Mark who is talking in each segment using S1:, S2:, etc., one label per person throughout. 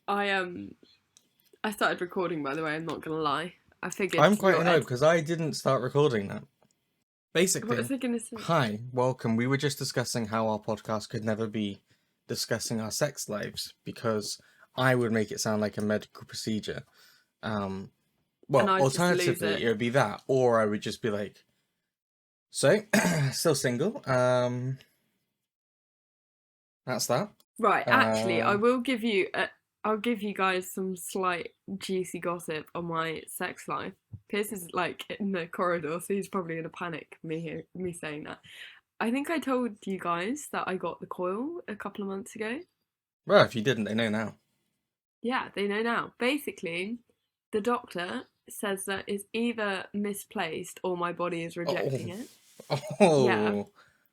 S1: I started recording, by the way. I'm not gonna lie. I figured
S2: I'm quite
S1: your
S2: annoyed
S1: ed.
S2: because I didn't start recording that.
S1: What was
S2: Basically,
S1: I gonna say?
S2: hi, welcome. We were just discussing how our podcast could never be discussing our sex lives because I would make it sound like a medical procedure. Um,
S1: And
S2: well,
S1: I just lose
S2: alternatively,
S1: it.
S2: it would be that, or I would just be like, so, still single. That's that.
S1: Right. Actually, I
S2: Uh,
S1: will give you. I'll give you guys some slight juicy gossip on my sex life. Pierce is like in the corridor, so he's probably gonna panic me saying that. I think I told you guys that I got the coil a couple of months ago.
S2: well, if you didn't, they know now.
S1: Yeah, they know now. Basically, the doctor says that it's either misplaced or my body is rejecting
S2: Oh,
S1: it. Yeah.
S2: oh,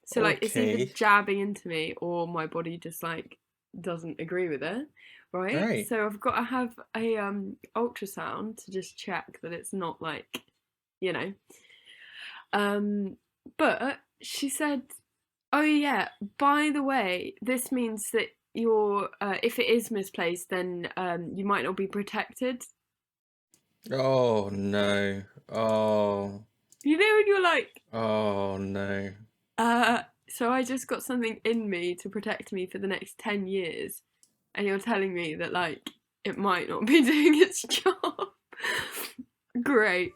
S1: So like it's either
S2: okay,
S1: jabbing into me or my body just like doesn't agree with it. Right?
S2: right.
S1: So I've got to have a ultrasound to just check that it's not like, you know. Um but she said, "Oh yeah, by the way, this means that you're if it is misplaced then you might not be protected."
S2: Oh no. Oh,
S1: You know when you're like,
S2: oh no.
S1: so I just got something in me to protect me for the next 10 years, and you're telling me that, like, it might not be doing its job. Great.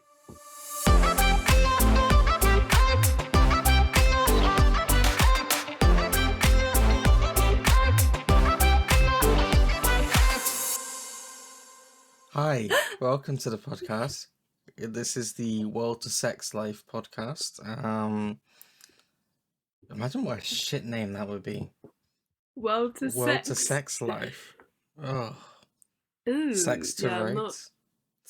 S2: Hi, welcome to the podcast. This is the World to Sex Life podcast. Imagine what a shit name that would be.
S1: Well, to
S2: World to
S1: sex.
S2: Sex Life. Oh,
S1: Ooh,
S2: sex to
S1: yeah, I'm not.
S2: rights.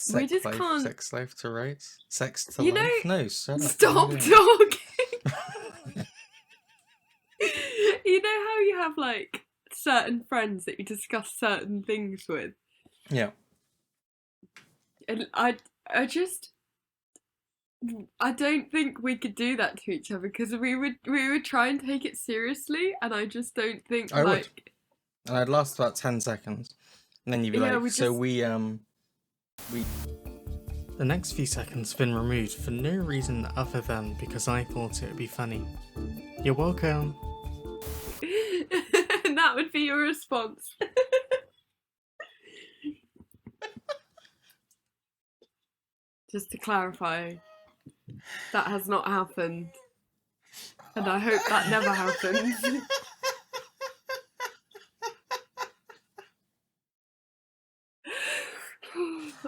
S1: We
S2: Sex
S1: just
S2: life,
S1: can't.
S2: sex life to rights. Sex to
S1: You know,
S2: life. No, shut up. What are you
S1: stop
S2: doing?
S1: talking. You know how you have, like, certain friends that you discuss certain things with?
S2: Yeah.
S1: And I don't think we could do that to each other because we would try and take it seriously, and I just don't think
S2: I would.
S1: like
S2: And I'd last about 10 seconds. And then you'd be
S1: yeah
S2: like,
S1: we
S2: so
S1: just
S2: we. The next few seconds have been removed for no reason other than because I thought it would be funny. You're welcome.
S1: and that would be your response. Just to clarify, that has not happened, and I hope that never happens.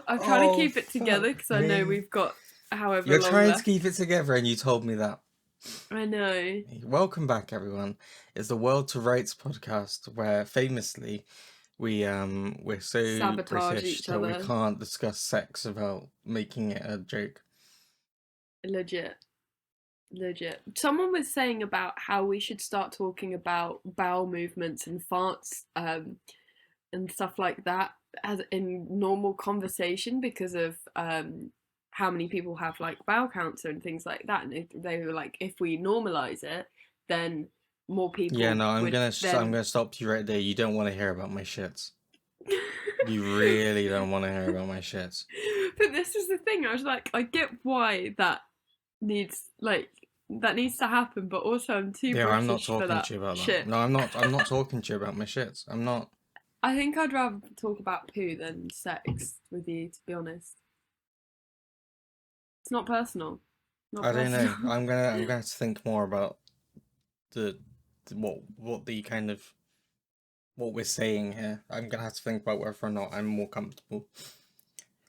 S1: I'm trying to
S2: Oh,
S1: keep it together
S2: fuck
S1: because I know
S2: me.
S1: we've got however
S2: You're
S1: long
S2: trying to
S1: left.
S2: keep it together and you told me that.
S1: I know.
S2: Welcome back, everyone. It's the World to Rights podcast where famously we're so
S1: Sabotage
S2: British
S1: each
S2: that we
S1: other.
S2: can't discuss sex without making it a joke.
S1: Legit. Legit. Someone was saying about how we should start talking about bowel movements and farts and stuff like that as in normal conversation because of how many people have like bowel cancer and things like that. And they were like, if we normalize it, then more
S2: Yeah,
S1: people
S2: no,
S1: would
S2: I'm
S1: then.
S2: gonna stop you right there. You don't want to hear about my shits. You really don't want to hear about my shits.
S1: But this is the thing. I was like, I get why needs like that needs to happen, but also I'm too
S2: Yeah, I'm not
S1: British for
S2: talking
S1: that
S2: to you about that.
S1: shit.
S2: No, I'm not. I'm not talking to you about my shits. I'm not.
S1: I think I'd rather talk about poo than sex with you, to be honest. It's not personal. Not
S2: I don't
S1: personal.
S2: know. I'm gonna have to think more about the, what the kind of what we're saying here. I'm gonna have to think about whether or not I'm more comfortable.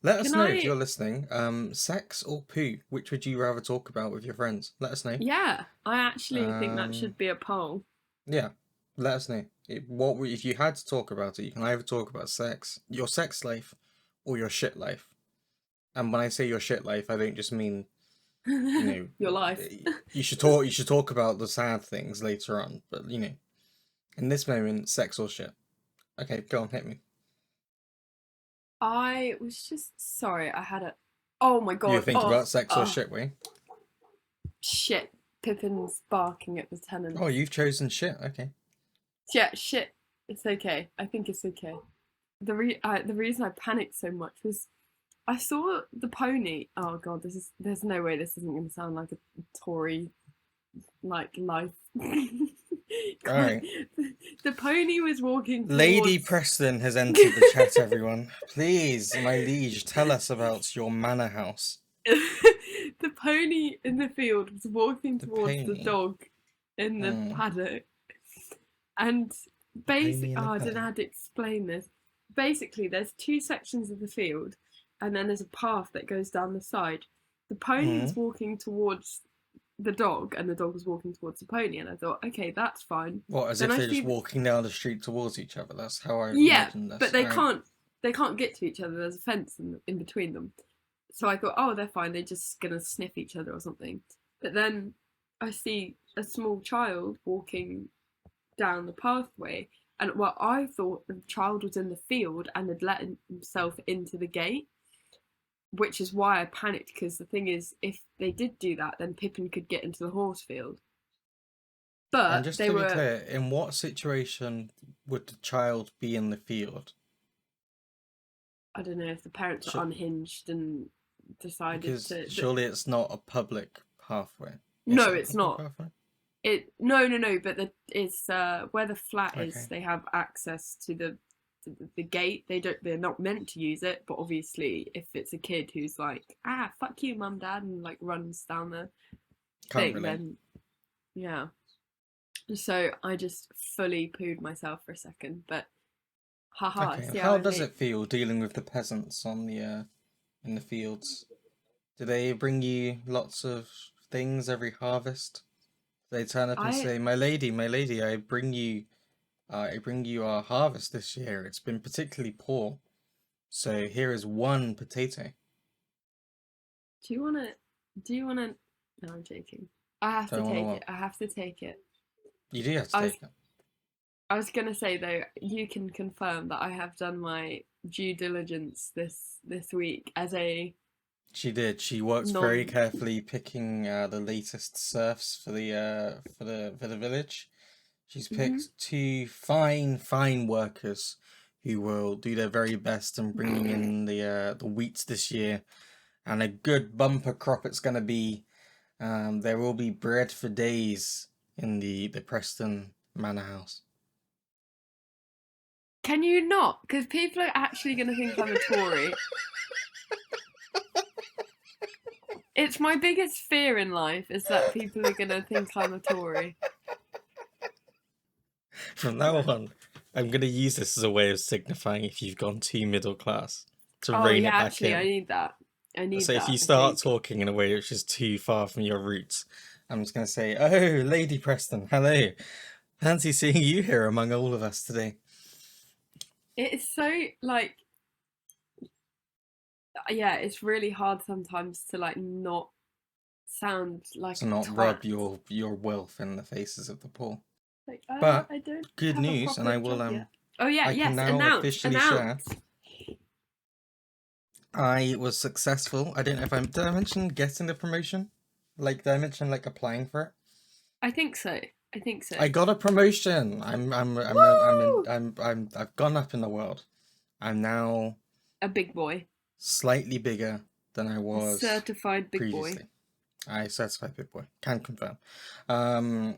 S2: Let us
S1: Can
S2: know if
S1: I?
S2: you're listening. Sex or poo? Which would you rather talk about with your friends? Let us know.
S1: Yeah, I actually think that
S2: Um,
S1: should be a poll.
S2: yeah, let us know. If you had to talk about it? You can either talk about sex, your sex life, or your shit life. And when I say your shit life, I don't just mean you know
S1: Your life.
S2: you should talk. You should talk about the sad things later on. But in this moment, sex or shit. Okay, go on, hit me.
S1: I was just sorry. I had a. Oh my
S2: You
S1: god.
S2: think
S1: Oh,
S2: about sex or shit, way?
S1: shit. Pippin's barking at the tenants.
S2: Oh, you've chosen shit. Okay.
S1: Yeah, shit. It's okay. I think it's okay. the reason I panicked so much was I saw the pony. Oh god, there's no way this isn't going to sound like a Tory like life.
S2: All
S1: God,
S2: right.
S1: the pony was walking
S2: Lady
S1: towards.
S2: Preston has entered the chat, everyone. Please, my liege, tell us about your manor house.
S1: The pony in the field was walking
S2: The
S1: towards the
S2: pony.
S1: dog in the
S2: Hmm.
S1: paddock, and
S2: The pony in the
S1: I don't know
S2: paddock.
S1: how to explain this. Basically, there's two sections of the field, and then there's a path that goes down the side. The pony
S2: Hmm.
S1: was walking towards the dog, and the dog was walking towards the pony, and I thought, okay, that's fine.
S2: What, as
S1: Then
S2: if
S1: I
S2: they're just
S1: see,
S2: walking down the street towards each other? That's how I
S1: yeah,
S2: imagined
S1: but
S2: this. All right.
S1: they can't get to each other. There's a fence in between them. So I thought, oh, they're fine. They're just gonna sniff each other or something. But then I see a small child walking down the pathway, and well, I thought the child was in the field and had let himself into the gate, which is why I panicked. Because the thing is, if they did do that, then Pippin could get into the horse field.
S2: And
S1: But
S2: just
S1: they
S2: to be
S1: were,
S2: clear, in what situation would the child be in the field?
S1: I don't know if the parents
S2: Sh-
S1: were unhinged and decided
S2: because
S1: to.
S2: surely it's not a public pathway. Is
S1: No,
S2: it a
S1: it's
S2: public
S1: not.
S2: pathway?
S1: No, but it's where the flat is.
S2: Okay.
S1: They have access to the gate. They're not meant to use it, but obviously, if it's a kid who's like, fuck you, mum, dad, and like runs down the
S2: Can't
S1: thing,
S2: relate.
S1: then yeah. So I just fully pooed myself for a second, but haha.
S2: Okay. And
S1: See how
S2: how
S1: I
S2: does
S1: made.
S2: it feel dealing with the peasants on the in the fields? Do they bring you lots of things every harvest? They turn up and
S1: I
S2: say, my lady, I bring you our harvest this year. It's been particularly poor. So here is one potato."
S1: do you wanna do you wanna? No, I'm joking. I have to
S2: Don't want to
S1: take
S2: what?
S1: it. I have to take it.
S2: You do have to
S1: I was
S2: take it.
S1: I was gonna say though, you can confirm that I have done my due diligence this week as a
S2: She did. She worked very
S1: non.
S2: carefully picking the latest serfs for the for the village. She's
S1: Mhm.
S2: picked two fine workers who will do their very best in bringing in the wheat this year, and a good bumper crop it's gonna be. There will be bread for days in the Preston Manor House.
S1: Can you not? Because people are actually gonna think I'm a Tory. It's my biggest fear in life is that people are gonna think I'm a Tory.
S2: From now on, I'm gonna use this as a way of signifying if you've gone too middle class to
S1: Oh
S2: rein
S1: yeah,
S2: it back
S1: actually, I
S2: in.
S1: need that. I need
S2: So if
S1: that.
S2: you
S1: I
S2: start
S1: think
S2: talking in a way which is too far from your roots, I'm just gonna say, "Oh, Lady Preston, hello. Fancy seeing you here among all of us today."
S1: it's so like yeah, it's really hard sometimes to like not sound like
S2: To
S1: a
S2: not
S1: twat.
S2: rub your wealth in the faces of the poor.
S1: Like,
S2: But
S1: I don't
S2: good
S1: have a
S2: news, and
S1: proper job yet. Oh yeah,
S2: I can
S1: yes,
S2: now officially share
S1: announce.
S2: I was successful. I don't know if I'm. Did I mention getting the promotion? Like, did I mention like applying for it?
S1: I think so. I think so.
S2: I got a promotion.
S1: Woo!
S2: I've gone up in the world. I'm now
S1: A big boy,
S2: slightly bigger than I
S1: a
S2: was
S1: certified big boy.
S2: previously. I certified big boy. Can confirm. Um,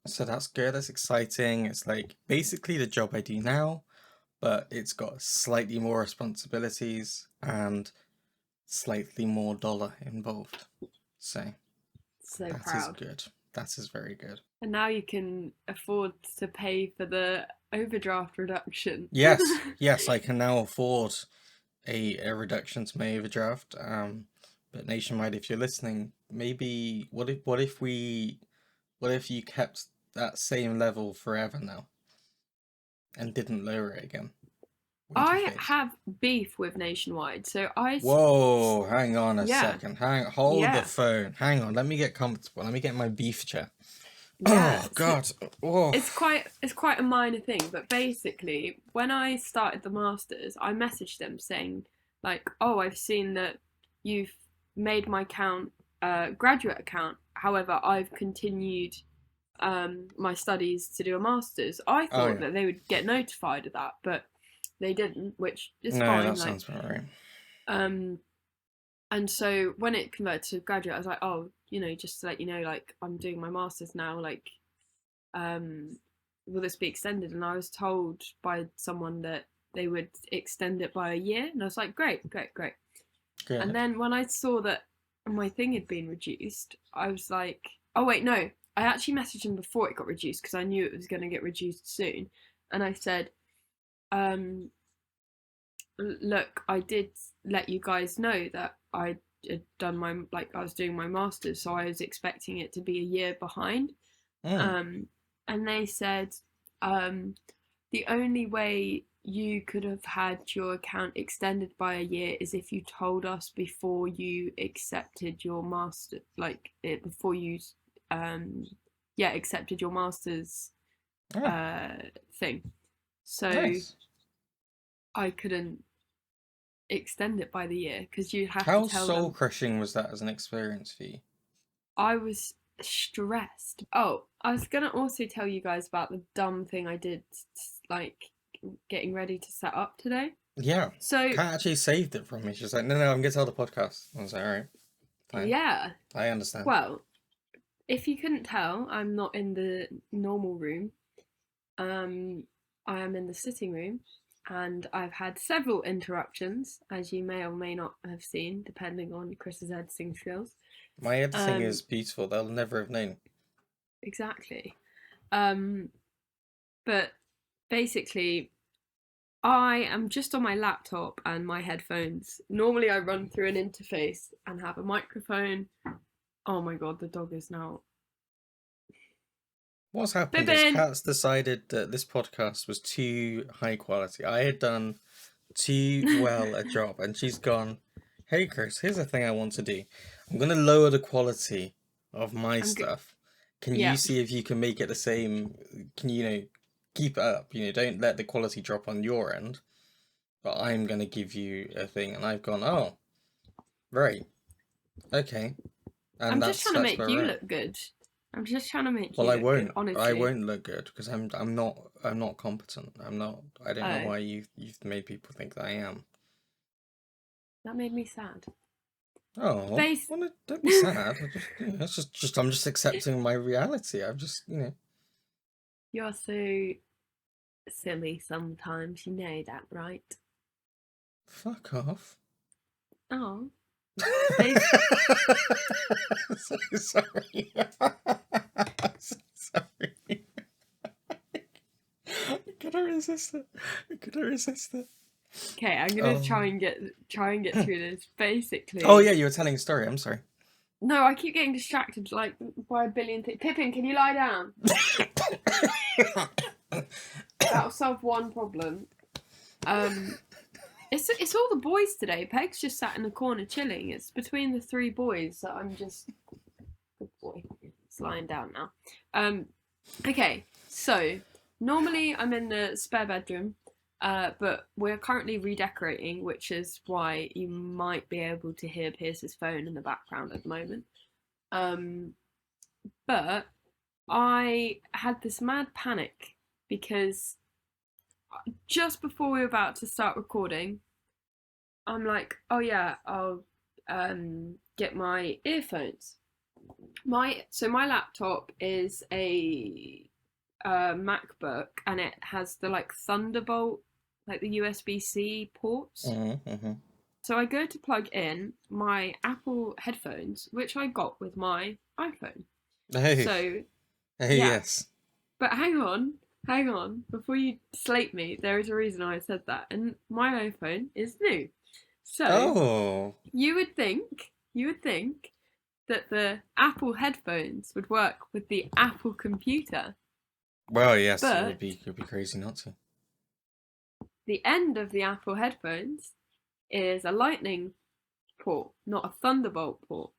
S2: so that's good. That's exciting. It's like basically the job I do now, but it's got slightly more responsibilities and slightly more dollar involved. So
S1: So
S2: that is
S1: proud.
S2: good. That is very good.
S1: And now you can afford to pay for the overdraft reduction.
S2: Yes, yes, I can now afford a reduction to my overdraft. But Nationwide, if you're listening, maybe what if you kept that same level forever now and didn't lower it again? What do you
S1: I
S2: think?
S1: have beef with Nationwide, so
S2: Whoa, hang on a
S1: yeah,
S2: second. Hold the
S1: yeah,
S2: phone. Hang on, let me get comfortable. Let me get my beef chair.
S1: yeah.
S2: Oh God. Oh.
S1: It's quite a minor thing, but basically, when I started the masters, I messaged them saying like, "Oh, I've seen that you've made my account graduate account. However, I've continued my studies to do a masters." I
S2: Oh
S1: thought
S2: yeah.
S1: that they would get notified of that, but they didn't, which is
S2: No,
S1: fine.
S2: that
S1: Like,
S2: sounds about right.
S1: um, and so when it converted to graduate, I was like, oh, just to let you know, like, I'm doing my master's now. Like, um, will this be extended? And I was told by someone that they would extend it by a year, and I was like, great, great, great. And
S2: Good.
S1: then when I saw that my thing had been reduced, I was like, oh wait, no. I actually messaged him before it got reduced because I knew it was going to get reduced soon. And I said, um, look, I did let you guys know that I had done I was doing my master's, so I was expecting it to be a year behind.
S2: Mm.
S1: Um, and they said, the only way you could have had your account extended by a year is if you told us before you accepted your master, before you, um, yeah, accepted your master's
S2: Oh,
S1: thing. So
S2: nice.
S1: I couldn't extend it by the year because you have to
S2: How
S1: tell
S2: soul
S1: them.
S2: crushing was that as an experience for you?
S1: I was stressed. Oh, I was gonna also tell you guys about the dumb thing I did, like getting ready to set up today.
S2: Yeah.
S1: So
S2: Kat actually saved it from me. She's like, no, no, I'm gonna tell the podcast. I was like, all right, fine.
S1: yeah,
S2: I understand.
S1: well, if you couldn't tell, I'm not in the normal room. Um, I am in the sitting room, and I've had several interruptions, as you may or may not have seen, depending on Chris's editing skills.
S2: My editing
S1: Um,
S2: is beautiful. They'll never have known.
S1: exactly. Um, but basically, I am just on my laptop and my headphones. Normally, I run through an interface and have a microphone. Oh my god, the dog is now.
S2: What's happened is
S1: Bibbin!
S2: Kat's decided that this podcast was too high quality. I had done too well a job, and she's gone, hey Chris, here's a thing I want to do. I'm gonna lower the quality of my
S1: I'm good.
S2: stuff. Can you
S1: Yeah,
S2: see if you can make it the same? Can you keep it up? Don't let the quality drop on your end. But I'm gonna give you a thing, and I've gone, oh, right, okay, and
S1: I'm just
S2: that's
S1: trying to
S2: that's
S1: make
S2: about
S1: you
S2: right.
S1: look good. I'm just trying to make
S2: Well,
S1: you look good,
S2: I
S1: honestly.
S2: won't look good because I'm not competent. I'm not. I don't know
S1: Oh,
S2: why you've made people think that I am.
S1: that made me sad.
S2: Oh,
S1: Face.
S2: well, don't be sad. It's just I'm just accepting my reality. I'm just,
S1: You're so silly sometimes, you know that, right?
S2: fuck off.
S1: Oh, face.
S2: So sorry. So sorry. I couldn't resist it. I couldn't resist it.
S1: Okay, I'm gonna
S2: Oh.
S1: try and get through this.
S2: Oh
S1: Basically,
S2: yeah, you were telling a story. I'm sorry.
S1: no, I keep getting distracted like by a billion things. Pippin, can you lie down? That'll solve one problem. Um, it's all the boys today. Peg's just sat in the corner chilling. It's between the three boys that I'm just good boy. It's lying down now. Okay, so normally I'm in the spare bedroom, but we're currently redecorating, which is why you might be able to hear Pierce's phone in the background at the moment. Um, but I had this mad panic because just before we were about to start recording, I'm like, oh yeah, I'll get my earphones. My laptop is a MacBook, and it has the like Thunderbolt, like the USB-C ports.
S2: Mm-hmm.
S1: So I go to plug in my Apple headphones, which I got with my iPhone.
S2: Hey,
S1: So
S2: hey,
S1: yeah,
S2: yes.
S1: but hang on, before you slate me, there is a reason I said that, and my iPhone is new. So
S2: Oh,
S1: you would think that the Apple headphones would work with the Apple computer,
S2: well, yes,
S1: but
S2: it would be crazy not to.
S1: the end of the Apple headphones is a lightning port, not a Thunderbolt port.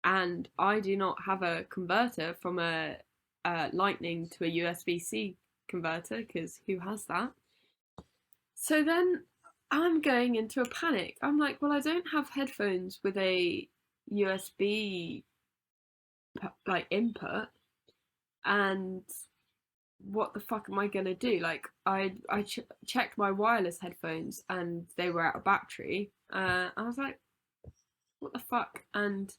S1: And I do not have a converter from a lightning to a USB-C converter, because who has that? So then I'm going into a panic. I'm like, well, I don't have headphones with a USB like input, and what the fuck am I gonna do? Like, I checked my wireless headphones and they were out of battery. I was like, what the fuck? And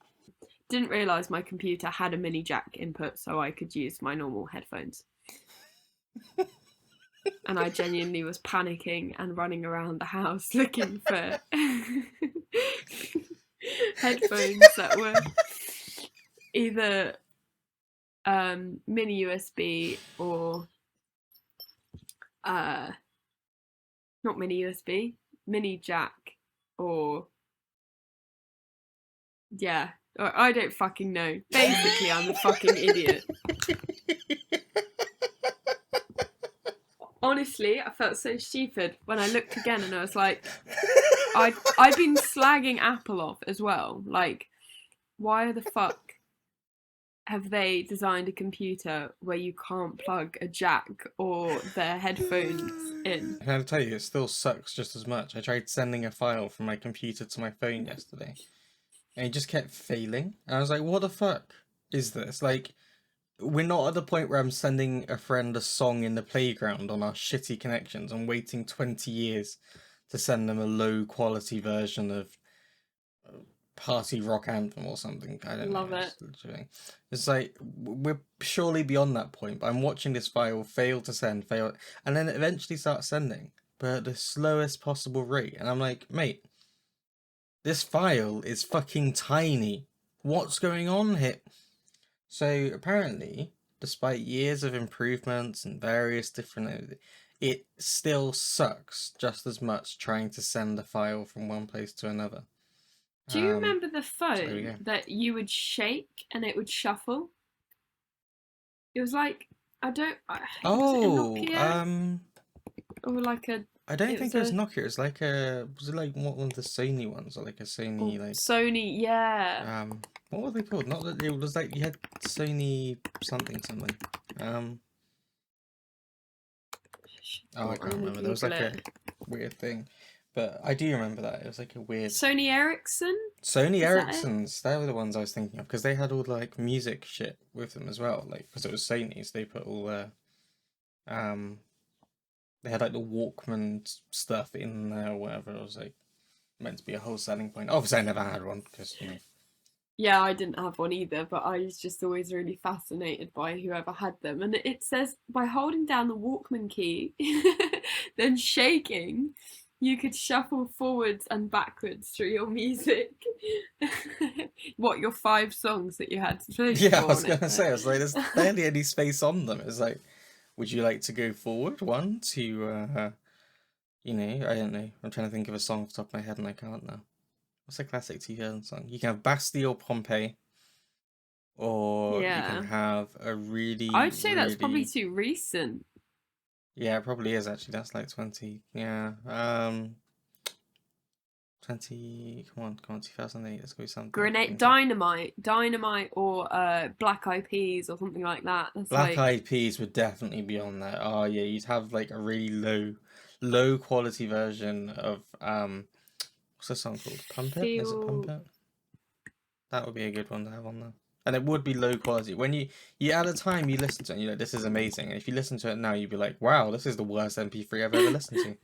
S1: didn't realize my computer had a mini jack input, so I could use my normal headphones. And I genuinely was panicking and running around the house looking for headphones that were either mini USB or not mini USB, mini jack, or yeah, or I don't fucking know. Basically, I'm a fucking idiot. Honestly, I felt so stupid when I looked again and I was like, I've been slagging Apple off as well. Like, why the fuck have they designed a computer where you can't plug a jack or their headphones in?
S2: Can I tell you, it still sucks just as much. I tried sending a file from my computer to my phone yesterday, and it just kept failing. And I was like, what the fuck is this? Like, we're not at the point where I'm sending a friend a song in the playground on our shitty connections and waiting 20 years to send them a low quality version of party rock anthem or something. I don't
S1: Love
S2: know.
S1: it.
S2: It's like we're surely beyond that point. But I'm watching this file fail to send, fail, and then it eventually starts sending, but at the slowest possible rate. And I'm like, mate, this file is fucking tiny. What's going on here? So apparently, despite years of improvements and various different, it still sucks just as much trying to send a file from one place to another.
S1: Do you
S2: Um,
S1: remember the
S2: so there we go.
S1: phone that you would shake and it would shuffle? It was like, I don't, was it a
S2: Oh,
S1: Nokia or like a?
S2: I don't
S1: It
S2: think
S1: was
S2: it was
S1: a
S2: Nokia. It was like was it like one of the Sony ones, or like a
S1: or
S2: Sony like
S1: Sony, yeah.
S2: what were they called? Not that it was like you had Sony something something. Um, oh, I
S1: I'm
S2: can't
S1: gonna
S2: remember. There was
S1: Google
S2: like a
S1: it.
S2: weird thing, but I do remember that it was like a weird
S1: Sony Ericsson,
S2: Sony
S1: is that it?
S2: Ericssons. They were the ones I was thinking of because they had all the, like music shit with them as well. Like because it was Sony's, they put all their um they had like the Walkman stuff in there or whatever. It was like meant to be a whole selling point. Obviously, I never had one because you know.
S1: Yeah, I didn't have one either, but I was just always really fascinated by whoever had them. And it says by holding down the Walkman key, then shaking, you could shuffle forwards and backwards through your music. What, your 5 songs that you had to choose
S2: Yeah, I
S1: for
S2: was
S1: on it
S2: gonna say, I was like, there's barely any space on them. It's like, would you like to go forward one to, you know, I don't know. I'm trying to think of a song off the top of my head and I can't now. What's a classic 2000 song? You can have Bastille Pompeii, or you can
S1: Yeah.
S2: have a really,
S1: I'd say that's probably
S2: really,
S1: too recent.
S2: yeah, it probably is actually. That's like 20, yeah, 20, come on, 2008. Let's go something.
S1: Grenade
S2: Think of
S1: Dynamite or Black Eyed Peas or something like that. That's
S2: Black
S1: like
S2: Eyed Peas would definitely be on there. Oh yeah, you'd have like a really low quality version of what's the song called? Pump It? Is it Pump
S1: feel
S2: It? That would be a good one to have on there. And it would be low quality. When you at the time you listen to it and you're like, this is amazing. And if you listen to it now, you'd be like, wow, this is the worst MP3 I've ever listened to.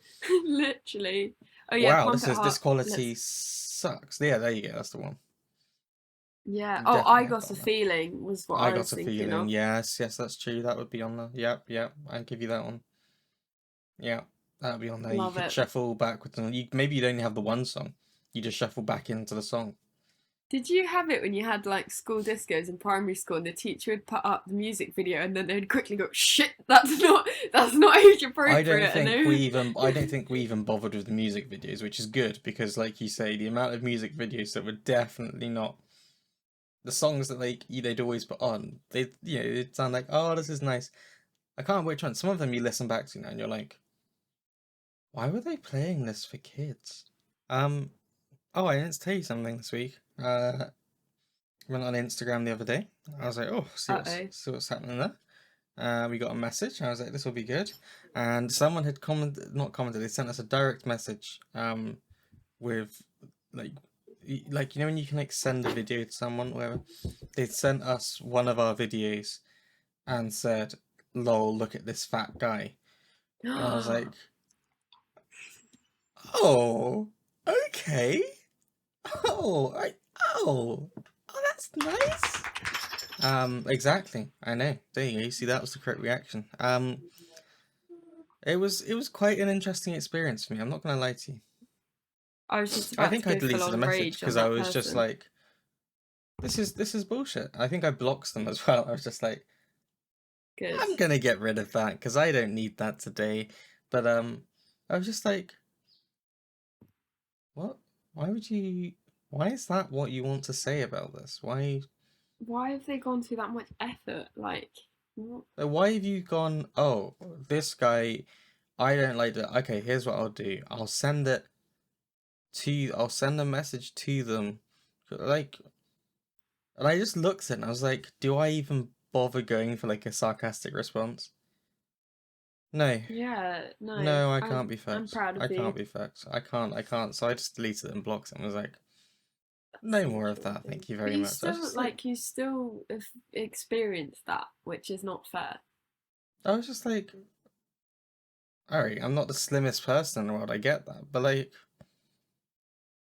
S1: literally. Oh yeah,
S2: Wow,
S1: Pump It
S2: this
S1: Hot.
S2: quality
S1: Let's.
S2: sucks. Yeah, there you go, that's the one.
S1: Yeah.
S2: You
S1: Oh, I
S2: definitely have that
S1: Got a
S2: on there.
S1: Feeling was what
S2: I
S1: I
S2: got
S1: was
S2: a
S1: thinking
S2: feeling.
S1: of.
S2: Yes, that's true. That would be on there. Yep, I'd give you that one. Yeah, that'll be on there. You
S1: Love
S2: could
S1: it.
S2: shuffle backwards and maybe you'd only have the one song. You just shuffle back into the song.
S1: Did you have it when you had like school discos in primary school and the teacher would put up the music video and then they'd quickly go, shit, that's not age appropriate, and they would
S2: I don't think we even bothered with the music videos, which is good because like you say, the amount of music videos that were definitely not the songs that like they'd always put on, they it'd sound like, oh, this is nice. I can't wait trying. Some of them you listen back to now and you're like, why were they playing this for kids? Um oh, I didn't tell you something this week. Went on Instagram the other day. I was like, oh,
S1: uh-oh.
S2: see what's happening there. We got a message. I was like, this will be good. And someone had commented, not commented. They sent us a direct message. With like, like you know when you can like send a video to someone, whatever. They sent us one of our videos and said, lol, look at this fat guy. And I was like, oh, okay. Oh, oh, that's nice. Exactly. I know. There you go. You see, that was the correct reaction. It was quite an interesting experience for me. I'm not gonna lie to you.
S1: I was just
S2: I
S1: about to
S2: think I
S1: go full
S2: deleted the
S1: on
S2: message
S1: rage on
S2: because I
S1: that
S2: was just
S1: person.
S2: like, this is bullshit. I think I blocked them as well. I was just like,
S1: Good.
S2: I'm gonna get rid of that because I don't need that today. But I was just like, what? Why would you? Why is that what you want to say about this? Why?
S1: Why have they gone through that much effort? Like, what?
S2: Why have you gone? Oh, this guy. I don't like that. Okay, here's what I'll do. I'll send a message to them, like, and I just looked at it and I was like, do I even bother going for like a sarcastic response? No,
S1: Yeah, no.
S2: no, I
S1: I'm
S2: can't be
S1: I'm
S2: fucked.
S1: proud
S2: I
S1: of you.
S2: can't be fucked. I can't. So I just deleted it and blocked it and was like,
S1: That's
S2: no more of that.
S1: interesting.
S2: Thank you
S1: But
S2: very
S1: you
S2: much. I was
S1: still
S2: just like,
S1: have experienced that, which is not fair.
S2: I was just like, all right, I'm not the slimmest person in the world. I get that, but like,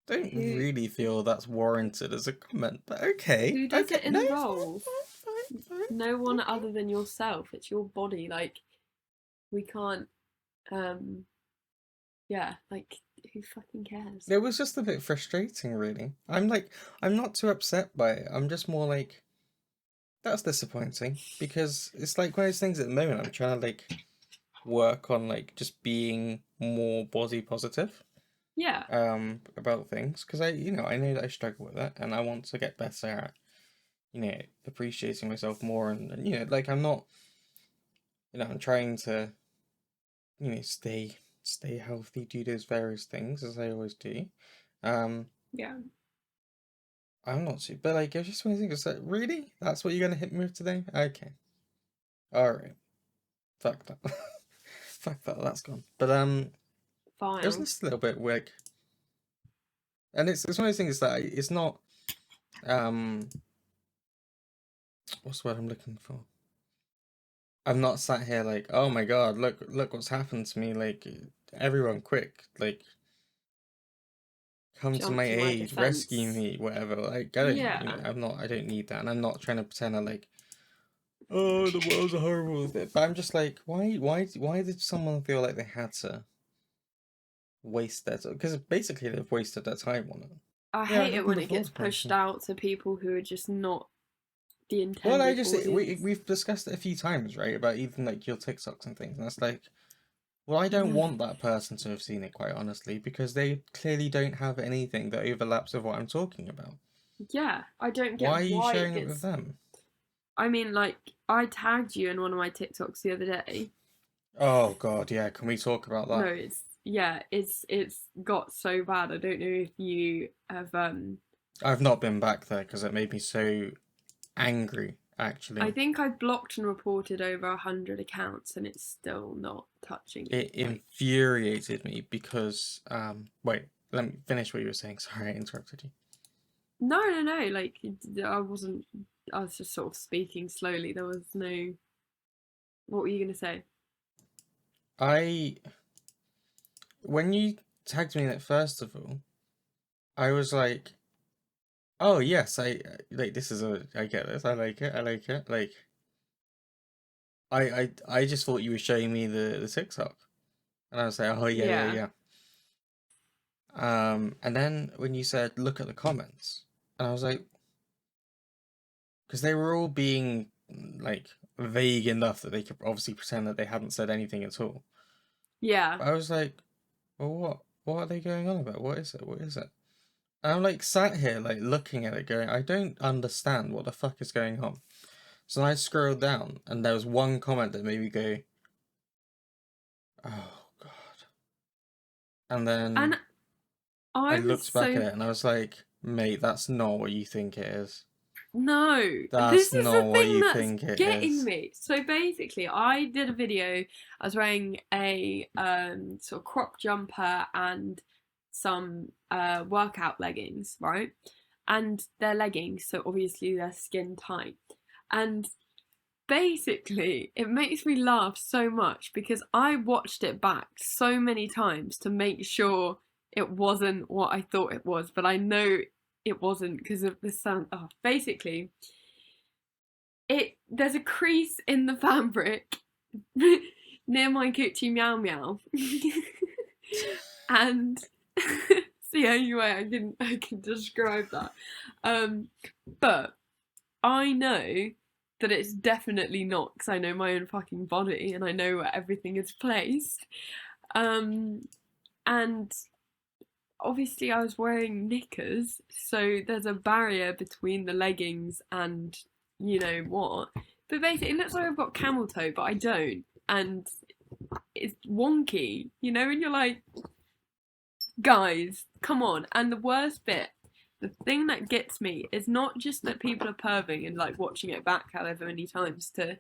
S2: don't
S1: Who
S2: really feel that's warranted as a comment. But okay,
S1: who does
S2: okay,
S1: it
S2: no,
S1: involve?
S2: fine,
S1: No one
S2: okay.
S1: other than yourself. It's your body. Like, we can't um yeah, like, who fucking cares?
S2: It was just a bit frustrating, really. I'm not too upset by it. I'm just more like, that's disappointing because it's like one of those things at the moment. I'm trying to like work on like just being more body positive
S1: Yeah.
S2: about things because I know that I struggle with it and I want to get better at appreciating myself more and like I'm not I'm trying to stay healthy, do those various things as I always do. Um,
S1: Yeah.
S2: I'm not too, but like, I was just one of those things. Like, really? That's what you're gonna hit me with today? Okay, all right. Fuck that. Fuck that. That's gone. But it was
S1: Fine.
S2: just a little bit like, and it's one of those things that it's not um, what's the word I'm looking for? I'm not sat here like, oh my god, look what's happened to me. Like, everyone, quick, like, come to
S1: Jump
S2: my
S1: to my
S2: aid, rescue
S1: defense.
S2: me, whatever. Like,
S1: Yeah.
S2: I don't need that, and I'm not trying to pretend like, oh, the world's a horrible thing. But I'm just like, why did someone feel like they had to waste their time? Because basically they've wasted their time on it.
S1: I
S2: Yeah, I
S1: hate it
S2: haven't
S1: when it
S2: before
S1: gets
S2: the
S1: pushed
S2: person.
S1: out to people who are just not the
S2: Well,
S1: intended audience.
S2: we've discussed it a few times, right? About even like your TikToks and things, and that's like, well, I don't want that person to have seen it, quite honestly, because they clearly don't have anything that overlaps with what I'm talking about.
S1: Yeah, I don't
S2: Why
S1: get
S2: are you
S1: why it
S2: sharing it with
S1: gets.
S2: them?
S1: I mean, like, I tagged you in one of my TikToks the other day.
S2: Oh God, yeah. Can we talk about
S1: No,
S2: that?
S1: it's got so bad. I don't know if you have.
S2: I've not been back there because it made me so angry,
S1: I
S2: actually.
S1: think I blocked and reported over 100 accounts, and it's still not touching me.
S2: It
S1: Like,
S2: infuriated me because wait, let me finish what you were saying. Sorry, I interrupted you.
S1: no. Like, I wasn't. I was just sort of speaking slowly. There was no. What were you gonna say?
S2: I When you tagged me in it first of all, I was like, oh yes, like this is a I get this. I like it. I like it. Like I just thought you were showing me the TikTok, and I was like, oh yeah,
S1: Yeah,
S2: yeah, yeah. And then when you said look at the comments, and I was like, because they were all being like vague enough that they could obviously pretend that they hadn't said anything at all.
S1: yeah.
S2: But I was like, well, what are they going on about? What is it? What is it? And I'm like sat here like looking at it, going, I don't understand what the fuck is going on. So I scrolled down, and there was one comment that made me go, oh god. And
S1: And
S2: then I
S1: I'm
S2: looked back at
S1: so
S2: it, and I was like, mate, that's not what you think it is.
S1: no.
S2: That's
S1: This is the
S2: not what
S1: thing
S2: you
S1: that's
S2: think it
S1: getting
S2: is.
S1: me. So basically, I did a video. I was wearing a sort of crop jumper and some workout leggings, right? And they're leggings, so obviously they're skin tight. And basically, it makes me laugh so much because I watched it back so many times to make sure it wasn't what I thought it was, but I know it wasn't because of the sound. Oh, basically, there's a crease in the fabric near my coochie meow meow, and it's the only way I can describe that. Um, but I know that it's definitely not because I know my own fucking body and I know where everything is placed. And obviously I was wearing knickers, so there's a barrier between the leggings and you know what. But basically, it looks like I've got camel toe, but I don't, and it's wonky, you know. And you're like, guys, come on. And the worst bit, the thing that gets me is not just that people are perving and like watching it back however many times to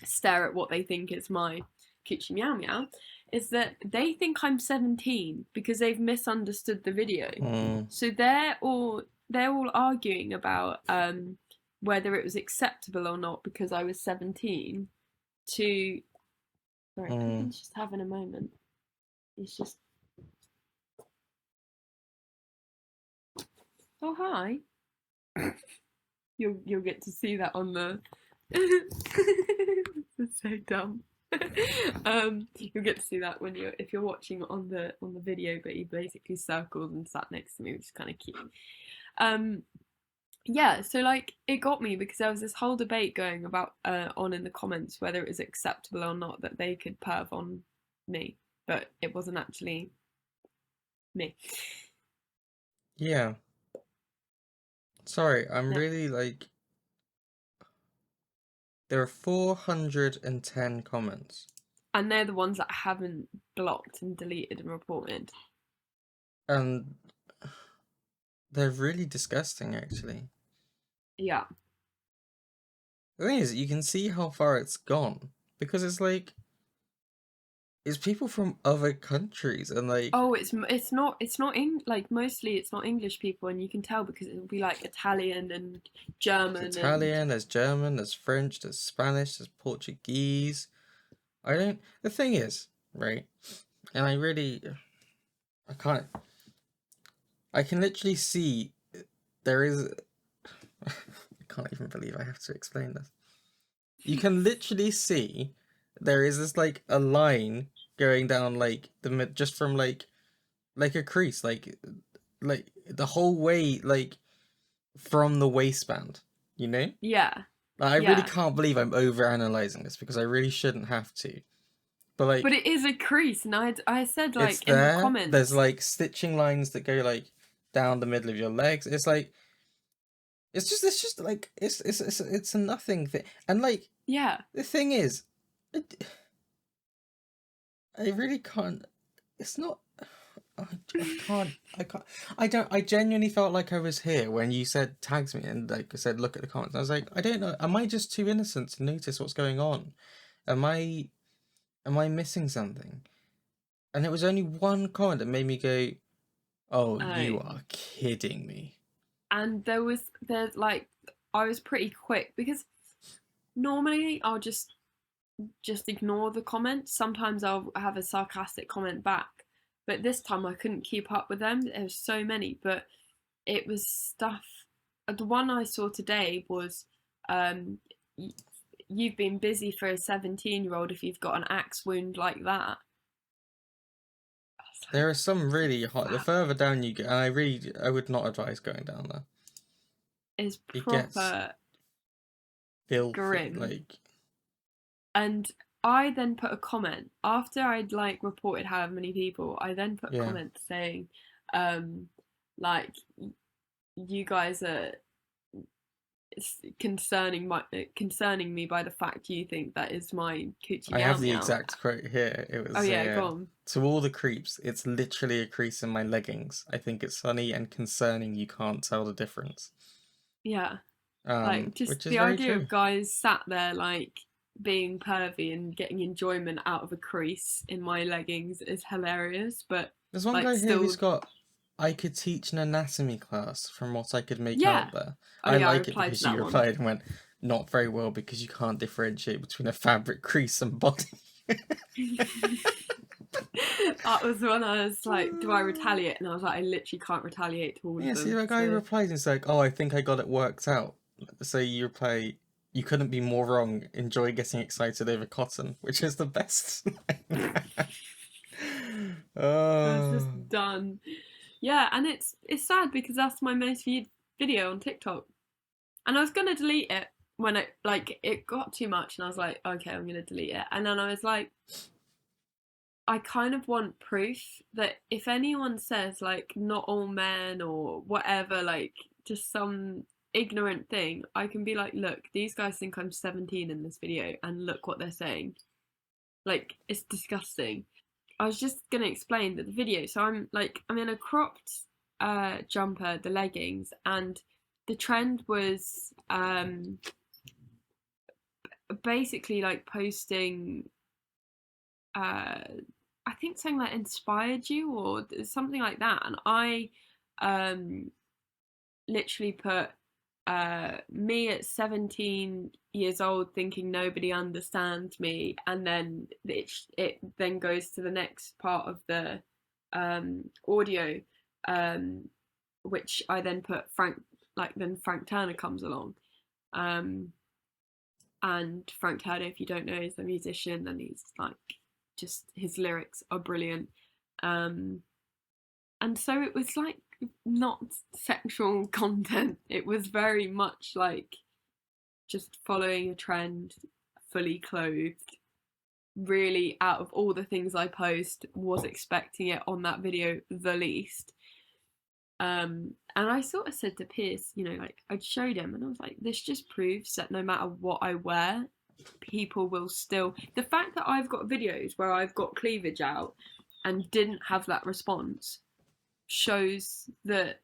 S1: stare at what they think is my coochie meow meow, is that they think I'm 17 because they've misunderstood the video. So they're all arguing about whether it was acceptable or not because I was 17 to sorry, he's just having a moment. He's just oh hi. You'll get to see that on the this is so dumb. You'll get to see that when if you're watching on the video, but he basically circled and sat next to me, which is kind of cute. Yeah, so like it got me because there was this whole debate going about on in the comments whether it was acceptable or not that they could perv on me, but it wasn't actually me.
S2: Yeah. Sorry, I'm
S1: Yeah.
S2: really like. There are 410 comments.
S1: And they're the ones that I haven't blocked and deleted and reported.
S2: And they're really disgusting, actually.
S1: Yeah.
S2: The thing is, you can see how far it's gone. Because it's like. It's people from other countries, and like.
S1: Oh, it's not like mostly it's not English people, and you can tell because it'll be like Italian and German
S2: There's
S1: and
S2: Italian, there's German, there's French, there's Spanish, there's Portuguese. I don't. The thing is, right? And I can't. I can literally see there is. I can't even believe I have to explain this. You can literally see there is this like a line going down like the mid just from like a crease like the whole way like from the waistband, you know?
S1: yeah,
S2: Like, I really
S1: yeah.
S2: can't believe I'm over analyzing this because I really shouldn't have to. But
S1: But
S2: like
S1: it is a crease, and I said
S2: it's
S1: like in the
S2: there. There's
S1: comments,
S2: like stitching lines that go like down the middle of your legs. It's like it's just like it's a nothing thing. And like
S1: yeah,
S2: the thing is, I really can't. It's not. I can't. I can't. I don't. I genuinely felt like I was here when you said tags me and like I said look at the comments. I was like, I don't know. Am I just too innocent to notice what's going on? Am I? Am I missing something? And it was only one comment that made me go, "Oh, you
S1: I
S2: are kidding me."
S1: and there's like I was pretty quick because normally I'll just ignore the comments. Sometimes I'll have a sarcastic comment back, but this time I couldn't keep up with them. There was so many, but it was stuff. The one I saw today was, um, "You've been busy for a 17-year-old if you've got an axe wound like that." I was like,
S2: There are some really hot. The
S1: "Fam,
S2: further down you go, and I would not advise going down there.
S1: it's
S2: It gets
S1: proper
S2: filthy.
S1: grim."
S2: Like,
S1: And I then put a comment after I'd like reported however many people. I then put a
S2: yeah,
S1: comment saying, like, "You guys are concerning me by the fact you think that is my coochie
S2: I
S1: meow
S2: have the
S1: meow."
S2: exact quote here. It
S1: Oh
S2: was
S1: yeah, go on.
S2: to all the creeps. It's literally a crease in my leggings. I think it's funny and concerning. You can't tell the difference.
S1: Yeah, like just
S2: Which is
S1: the
S2: very
S1: idea
S2: true.
S1: of guys sat there like being pervy and getting enjoyment out of a crease in my leggings is hilarious, but
S2: There's one
S1: like
S2: guy here who's
S1: still,
S2: got. I could teach an anatomy class from what I could make
S1: yeah.
S2: out there.
S1: Oh
S2: I
S1: yeah, I
S2: like it
S1: replied to
S2: because you
S1: that one.
S2: replied and went, not very well because you can't differentiate between a fabric crease and body.
S1: That was when I was like, do I retaliate? And I was like, I literally can't retaliate to all of
S2: Yeah, see,
S1: them.
S2: like, guy
S1: So
S2: replies and it's like, oh, I think I got it worked out. So you reply, you couldn't be more wrong. Enjoy getting excited over cotton, which is the best.
S1: I was
S2: Oh,
S1: just done. Yeah, and it's sad because that's my most viewed video on TikTok. And I was gonna delete it when it got too much and I was like, okay, I'm gonna delete it. And then I was like, I kind of want proof that if anyone says like not all men or whatever, like just some ignorant thing, I can be like, look, these guys think I'm 17 in this video and look what they're saying. Like, it's disgusting. I was just gonna explain that the video, so I'm in a cropped jumper, the leggings, and the trend was basically like posting I think something that inspired you or something like that. And I um, literally put me at 17 years old thinking nobody understands me. And then it then goes to the next part of the audio, um, which I then put Frank, like then Frank Turner comes along. Um, and Frank Turner, if you don't know, is a musician, and he's like just his lyrics are brilliant. Um, and so it was like not sexual content. It was very much like just following a trend, fully clothed. Really, out of all the things I post, was expecting it on that video the least. And I sort of said to Pierce, like I'd showed him, and I was like, this just proves that no matter what I wear, people will still. The fact that I've got videos where I've got cleavage out and didn't have that response shows that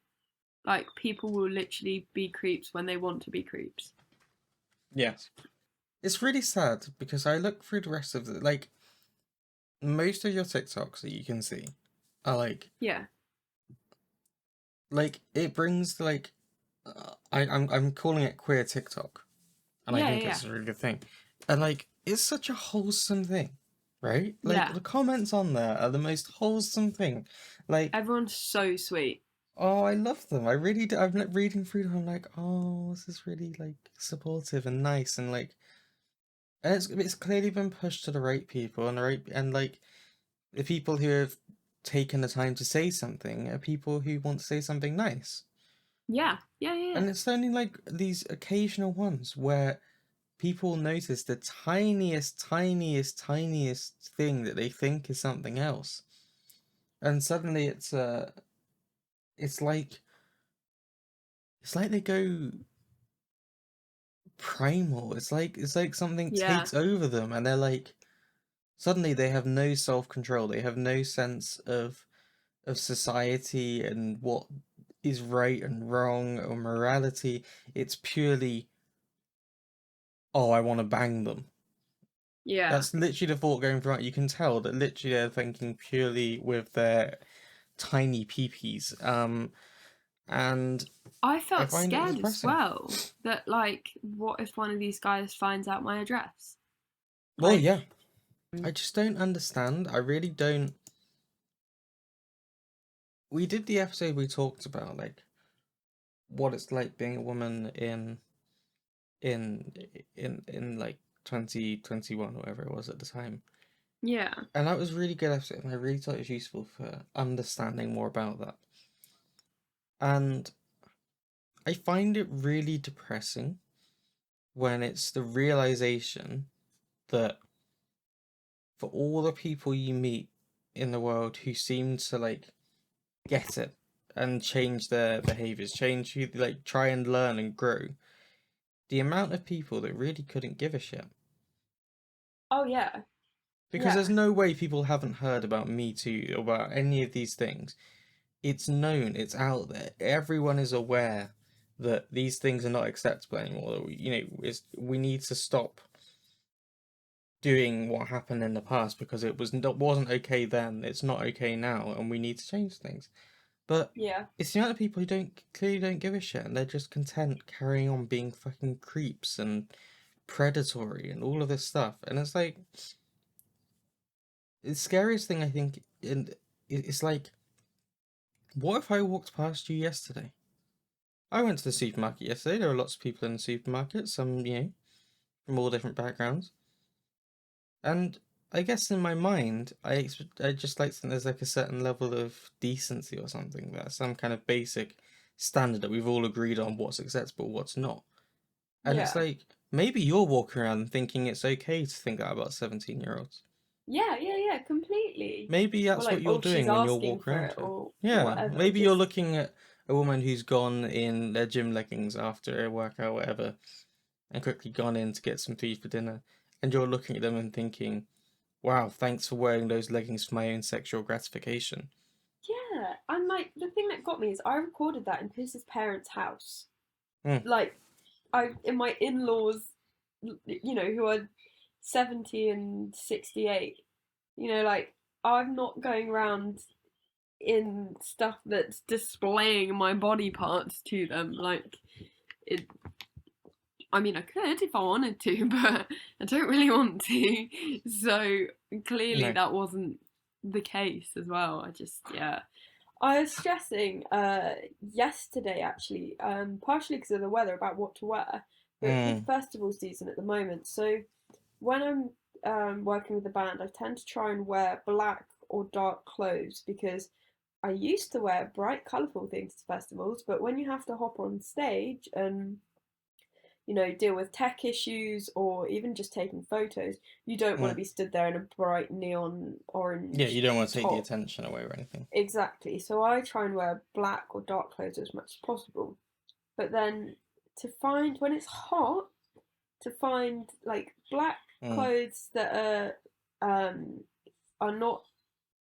S1: like people will literally be creeps when they want to be creeps.
S2: yes. It's really sad because I look through the rest of the like most of your TikToks that you can see are
S1: Yeah,
S2: like it brings like I'm calling it queer TikTok, and I
S1: yeah,
S2: think
S1: yeah,
S2: it's a really good thing, and like it's such a wholesome thing, right? Like
S1: yeah.
S2: the comments on there are the most wholesome thing. Like,
S1: Everyone's so sweet.
S2: oh, I love them. I really do. I'm like reading through them. I'm like, oh, this is really like supportive and nice, and like, and it's clearly been pushed to the right people and the right and like the people who have taken the time to say something are people who want to say something nice.
S1: Yeah, yeah, yeah, yeah.
S2: And it's only like these occasional ones where people notice the tiniest, tiniest, tiniest thing that they think is something else, and suddenly it's like it's like they go primal. It's like something
S1: Yeah,
S2: takes over them, and they're like suddenly they have no self control. They have no sense of society and what is right and wrong or morality. It's purely, oh, I want to bang them.
S1: yeah.
S2: That's literally the thought going through. You can tell that literally they're thinking purely with their tiny peepees. And
S1: I
S2: I
S1: felt
S2: find it
S1: scared as
S2: depressing.
S1: well that like what if one of these guys finds out my address?
S2: Well,
S1: Like
S2: yeah, I just don't understand. I really don't. We did the episode we talked about like what it's like being a woman in in like 2021 or whatever it was at the time.
S1: yeah.
S2: And that was a really good episode, and I really thought it was useful for understanding more about that. And I find it really depressing when it's the realization that for all the people you meet in the world who seem to like get it and change their behaviors, change who like try and learn and grow, the amount of people that really couldn't give a shit.
S1: Oh yeah.
S2: Because there's
S1: Yeah.
S2: no way people haven't heard about Me Too or about any of these things. It's known, it's out there. Everyone is aware that these things are not acceptable anymore. We need to stop doing what happened in the past because it wasn't okay then. It's not okay now, and we need to change things. But
S1: Yeah.
S2: it's the amount of people who clearly don't give a shit, and they're just content carrying on being fucking creeps and predatory and all of this stuff. And it's like the scariest thing I think, and it's like, what if I walked past you yesterday? I went to the supermarket yesterday. There were lots of people in the supermarket, some from all different backgrounds, and I guess in my mind, I just like to think there's like a certain level of decency or something there, some kind of basic standard that we've all agreed on what's acceptable, what's not. And it's
S1: Yeah.
S2: like maybe you're walking around thinking it's okay to think that about 17-year-olds.
S1: Yeah, yeah, yeah, completely.
S2: Maybe
S1: Or
S2: that's what
S1: like,
S2: you're
S1: oh, she's
S2: doing when you're
S1: asking
S2: walking
S1: for
S2: around
S1: it
S2: here.
S1: or
S2: Yeah,
S1: whatever. It
S2: maybe you're
S1: just
S2: looking at a woman who's gone in their gym leggings after a workout, whatever, and quickly gone in to get some food for dinner, and you're looking at them and thinking, wow, thanks for wearing those leggings for my own sexual gratification.
S1: yeah. And like the thing that got me is I recorded that in Pierce's parents' house.
S2: Hmm.
S1: Like I in my in-laws, who are 70 and 68. Like I'm not going around in stuff that's displaying my body parts to them. Like it. I mean, I could if I wanted to, but I don't really want to. So clearly,
S2: No.
S1: that wasn't the case as well. Yeah. I was stressing yesterday actually, partially because of the weather about what to wear, but with
S2: Hmm.
S1: festival season at the moment. So when I'm working with the band, I tend to try and wear black or dark clothes because I used to wear bright, colourful things to festivals, but when you have to hop on stage and deal with tech issues or even just taking photos, you don't want
S2: Hmm.
S1: to be stood there in a bright neon
S2: Yeah,
S1: orange
S2: you don't want to take the
S1: top.
S2: attention away or anything.
S1: Exactly. So I try and wear black or dark clothes as much as possible. But then to find when it's hot, to find like black
S2: Hmm.
S1: clothes that are not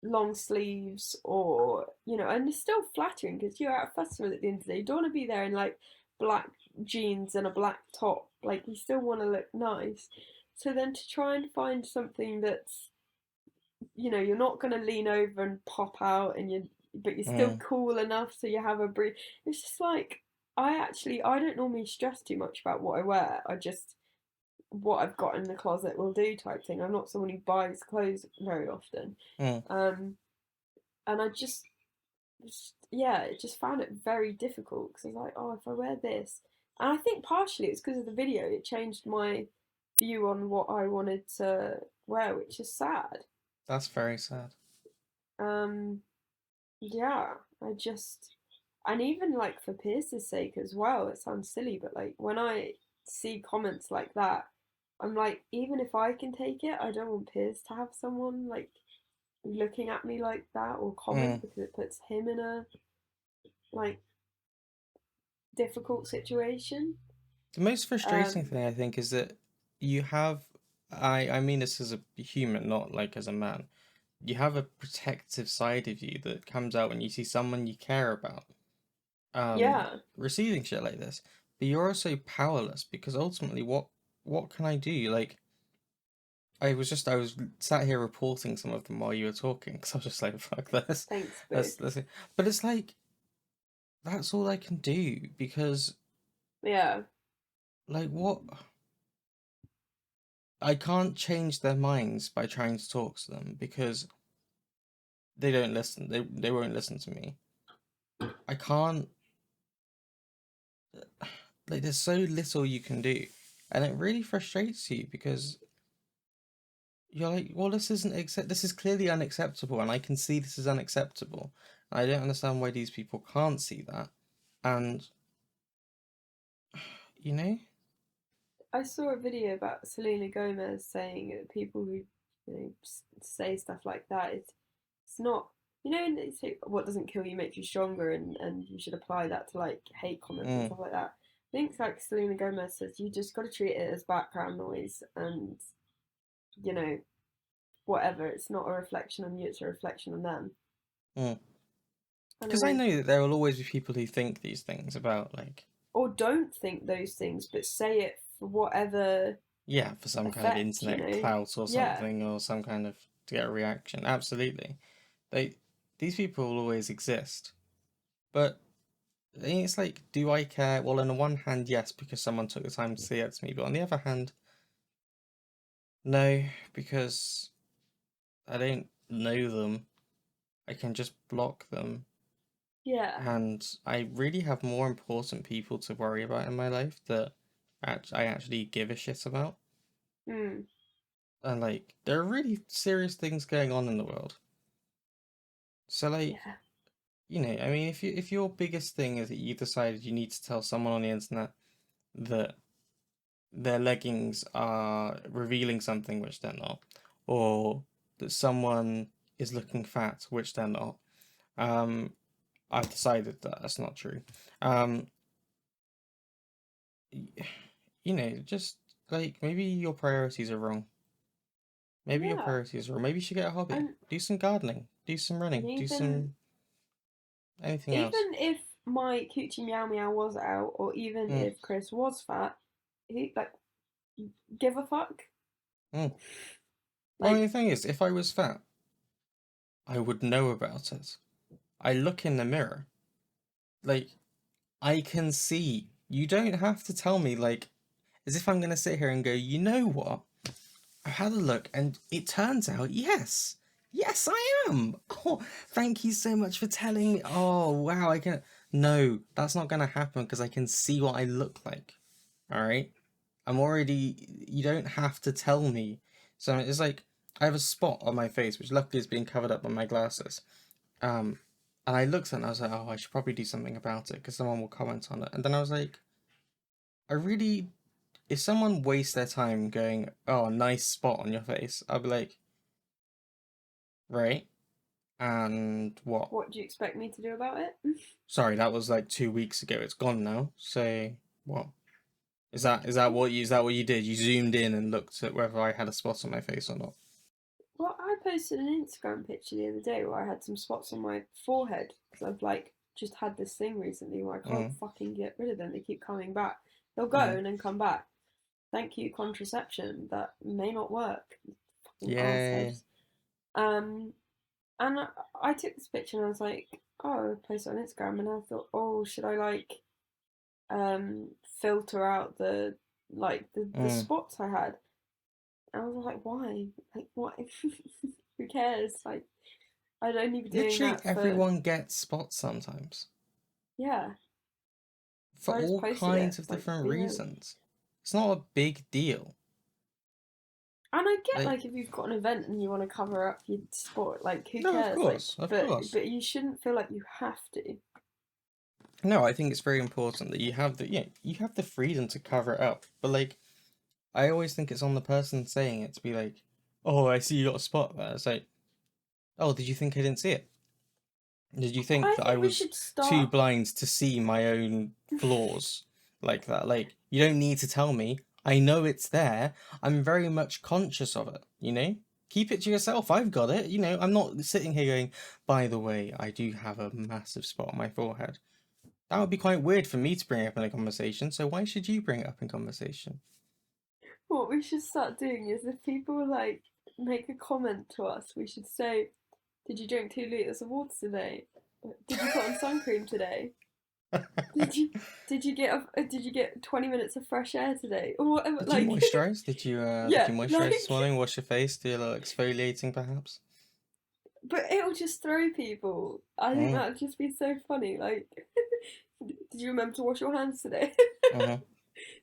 S1: long sleeves or and it's still flattering because you're at a festival at the end of the day. You don't want to be there in like black jeans and a black top. Like you still want to look nice. So then to try and find something that's you're not going to lean over and pop out and but you're still
S2: Hmm.
S1: cool enough so you have a breathe. It's just like I don't normally stress too much about what I wear. I just what I've got in the closet will do type thing. I'm not someone who buys clothes very often.
S2: Hmm.
S1: Um, and yeah, it just found it very difficult because I was like, oh, if I wear this, and I think partially it's because of the video. It changed my view on what I wanted to wear, which is sad.
S2: That's very sad.
S1: Um, yeah, and even like for Pierce's sake as well, it sounds silly, but like when I see comments like that, I'm like, even if I can take it, I don't want Pierce to have someone like looking at me like that or
S2: Hmm.
S1: comment because it puts him in a like difficult situation.
S2: The most frustrating
S1: Um,
S2: thing I think is that you have, I mean this as a human, not like as a man. You have a protective side of you that comes out when you see someone you care about
S1: yeah,
S2: receiving shit like this. But you're also powerless because ultimately what can I do? Like I was sat here reporting some of them while you were talking because I was just like fuck this.
S1: thanks, boo.
S2: That's it. But it's like that's all I can do because
S1: Yeah,
S2: like what I can't change their minds by trying to talk to them because they don't listen. They won't listen to me. I can't like there's so little you can do. And it really frustrates you because you're like, well, this is clearly unacceptable, and I can see this is unacceptable. I don't understand why these people can't see that. And you know?
S1: I saw a video about Selena Gomez saying that people who say stuff like that, it's not and they say what doesn't kill you makes you stronger, and you should apply that to like hate comments and
S2: Mm,
S1: stuff like that. I think like Selena Gomez says, you just got to treat it as background noise, and you know whatever. It's not a reflection on you; it's a reflection on them.
S2: mm.
S1: And I
S2: Because I
S1: mean,
S2: know that there will always be people who think these things about like,
S1: or don't think those things, but say it for whatever
S2: yeah, for some kind of
S1: effect.
S2: internet clout or
S1: Yeah,
S2: something, or some kind of to get a reaction. Absolutely. They these people will always exist. But it's like, do I care? Well, on the one hand, yes, because someone took the time to say it to me. But on the other hand, no, because I don't know them. I can just block them.
S1: Yeah.
S2: And I really have more important people to worry about in my life that I actually give a shit about.
S1: Mm.
S2: And like, there are really serious things going on in the world. So like,
S1: Yeah.
S2: I mean, if your biggest thing is that you decided you need to tell someone on the internet that their leggings are revealing something which they're not, or that someone is looking fat which they're not, um, I've decided that that's not true. Um, just like maybe your priorities are wrong. Maybe your
S1: Yeah.
S2: priorities are wrong. Maybe you should get a hobby.
S1: And
S2: Do some gardening. Do some
S1: and
S2: running. Do some anything else.
S1: even if my coochie meow meow was out, or even
S2: Mm,
S1: if Chris was fat, he like give a fuck.
S2: mm. Well,
S1: Like
S2: the thing is, if I was fat, I would know about it. I look in the mirror. Like, I can see. You don't have to tell me, like, as if I'm going to sit here and go, you know what? I had a look and it turns out, yes. Yes, I am. Oh, thank you so much for telling me. Oh, wow. I can. No, that's not going to happen because I can see what I look like. All right. I'm already. You don't have to tell me. So it's like I have a spot on my face, which luckily is being covered up by my glasses. Um, and I looked at it and I was like, oh, I should probably do something about it because someone will comment on it. And then I was like, I really, if someone wastes their time going, oh, nice spot on your face, I'll be like, right, and what?
S1: what do you expect me to do about it?
S2: Sorry, that was like 2 weeks ago. It's gone now. So what? Is that what you did? You zoomed in and looked at whether I had a spot on my face or not.
S1: Well, I posted an Instagram picture the other day where I had some spots on my forehead because I've like just had this thing recently where I can't
S2: Mm,
S1: fucking get rid of them. They keep coming back. They'll go
S2: mm.
S1: and then come back. Thank you, contraception. That may not work. Fucking
S2: Yay.
S1: arseheads. Um, and I took this picture and I was like, oh, I posted it on Instagram, and I thought, oh, should I like um filter out the
S2: Mm.
S1: spots I had? And I was like, why? Like, why? Who cares? Like, I'd only be doing
S2: Literally
S1: that for,
S2: everyone gets spots sometimes
S1: yeah.
S2: for
S1: So I just
S2: all
S1: posted it,
S2: kinds of
S1: like,
S2: different
S1: being like,
S2: reasons. It's not a big deal.
S1: and I get
S2: Like,
S1: like if you've got an event and you want to cover up your sport, like who
S2: no, of
S1: cares? Like,
S2: course, of
S1: but
S2: course.
S1: but you shouldn't feel like you have to.
S2: No, I think it's very important that you have the freedom to cover it up. But like, I always think it's on the person saying it to be like, "Oh, I see you got a spot there." It's like, "Oh, did you think I didn't see it? Did you think
S1: I
S2: that I
S1: think we
S2: was
S1: should
S2: too
S1: start.
S2: blind to see my own flaws like that? Like, you don't need to tell me. I know it's there. I'm very much conscious of it, you know? Keep it to yourself. I've got it. I'm not sitting here going, by the way, I do have a massive spot on my forehead. That would be quite weird for me to bring up in a conversation, so why should you bring it up in conversation?
S1: What we should start doing is if people like make a comment to us, we should say, "Did you drink 2 liters of water today? Did you put on sun cream today? Did you did you get 20 minutes of fresh air today or whatever?"
S2: Did you
S1: Like,
S2: moisturize? Did
S1: yeah,
S2: you moisturize
S1: like,
S2: this morning? Wash your face? Do a little exfoliating perhaps?
S1: but it'll just throw people. I think
S2: Mm,
S1: that'd just be so funny. Like, did you remember to wash your hands today?
S2: mm-hmm.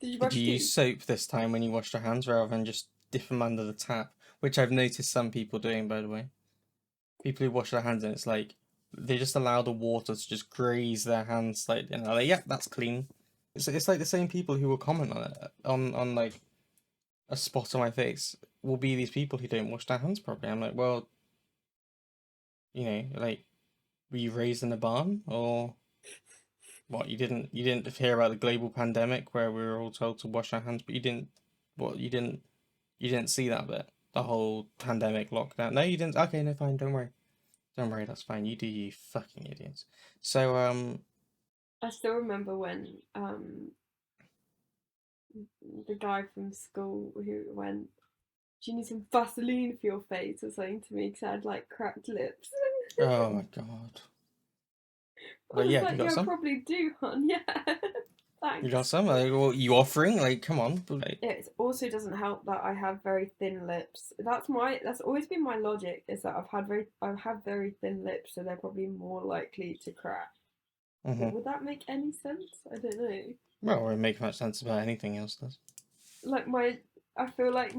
S1: Did you
S2: Did
S1: brush
S2: you use
S1: teeth?
S2: soap this time when you washed your hands rather than just dip them under the tap? Which I've noticed some people doing, by the way. People who wash their hands and it's like they just allow the water to just graze their hands slightly and they're like, yeah, that's clean. It's like the same people who will comment on it on like a spot on my face will be these people who don't wash their hands properly. I'm like, well, like were you raised in a barn or what? You didn't hear about the global pandemic where we were all told to wash our hands, but you didn't see that bit. The whole pandemic lockdown. No, you didn't. Okay, no, fine. Don't worry. Don't worry. That's fine. You do, you fucking idiots. So,
S1: I still remember when the guy from school who went, "Do you need some Vaseline for your face?" or something to me because I had like cracked lips.
S2: oh my god.
S1: I
S2: But
S1: was
S2: yeah, you
S1: like,
S2: got
S1: yeah, I
S2: some?
S1: probably do, hon. Yeah.
S2: You got
S1: Thanks.
S2: some? Like, what you offering? Like, come on. Like,
S1: It also doesn't help that I have very thin lips. That's always been my logic, is that I have very thin lips, so they're probably more likely to crack. But
S2: hmm
S1: would that make any sense? I don't know.
S2: Well, it won't make much sense about anything else, does?
S1: Like I feel like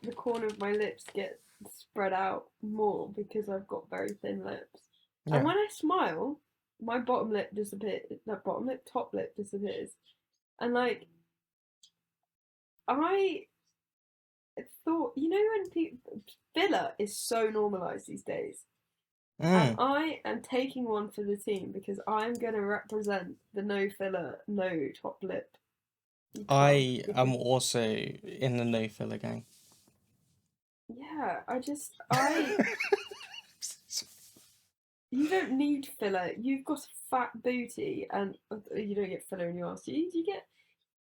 S1: the corner of my lips get spread out more because I've got very thin lips. And
S2: Yeah.
S1: when I smile, my bottom lip disappears. Not bottom lip, top lip disappears. And like I thought, when people filler is so normalized these days, and
S2: Mm.
S1: I am taking one for the team because I'm gonna represent the no filler, no top lip club
S2: I am
S1: because
S2: also in the no filler gang.
S1: yeah, I you don't need filler. You've got a fat booty, and you don't get filler in your ass. Do you get?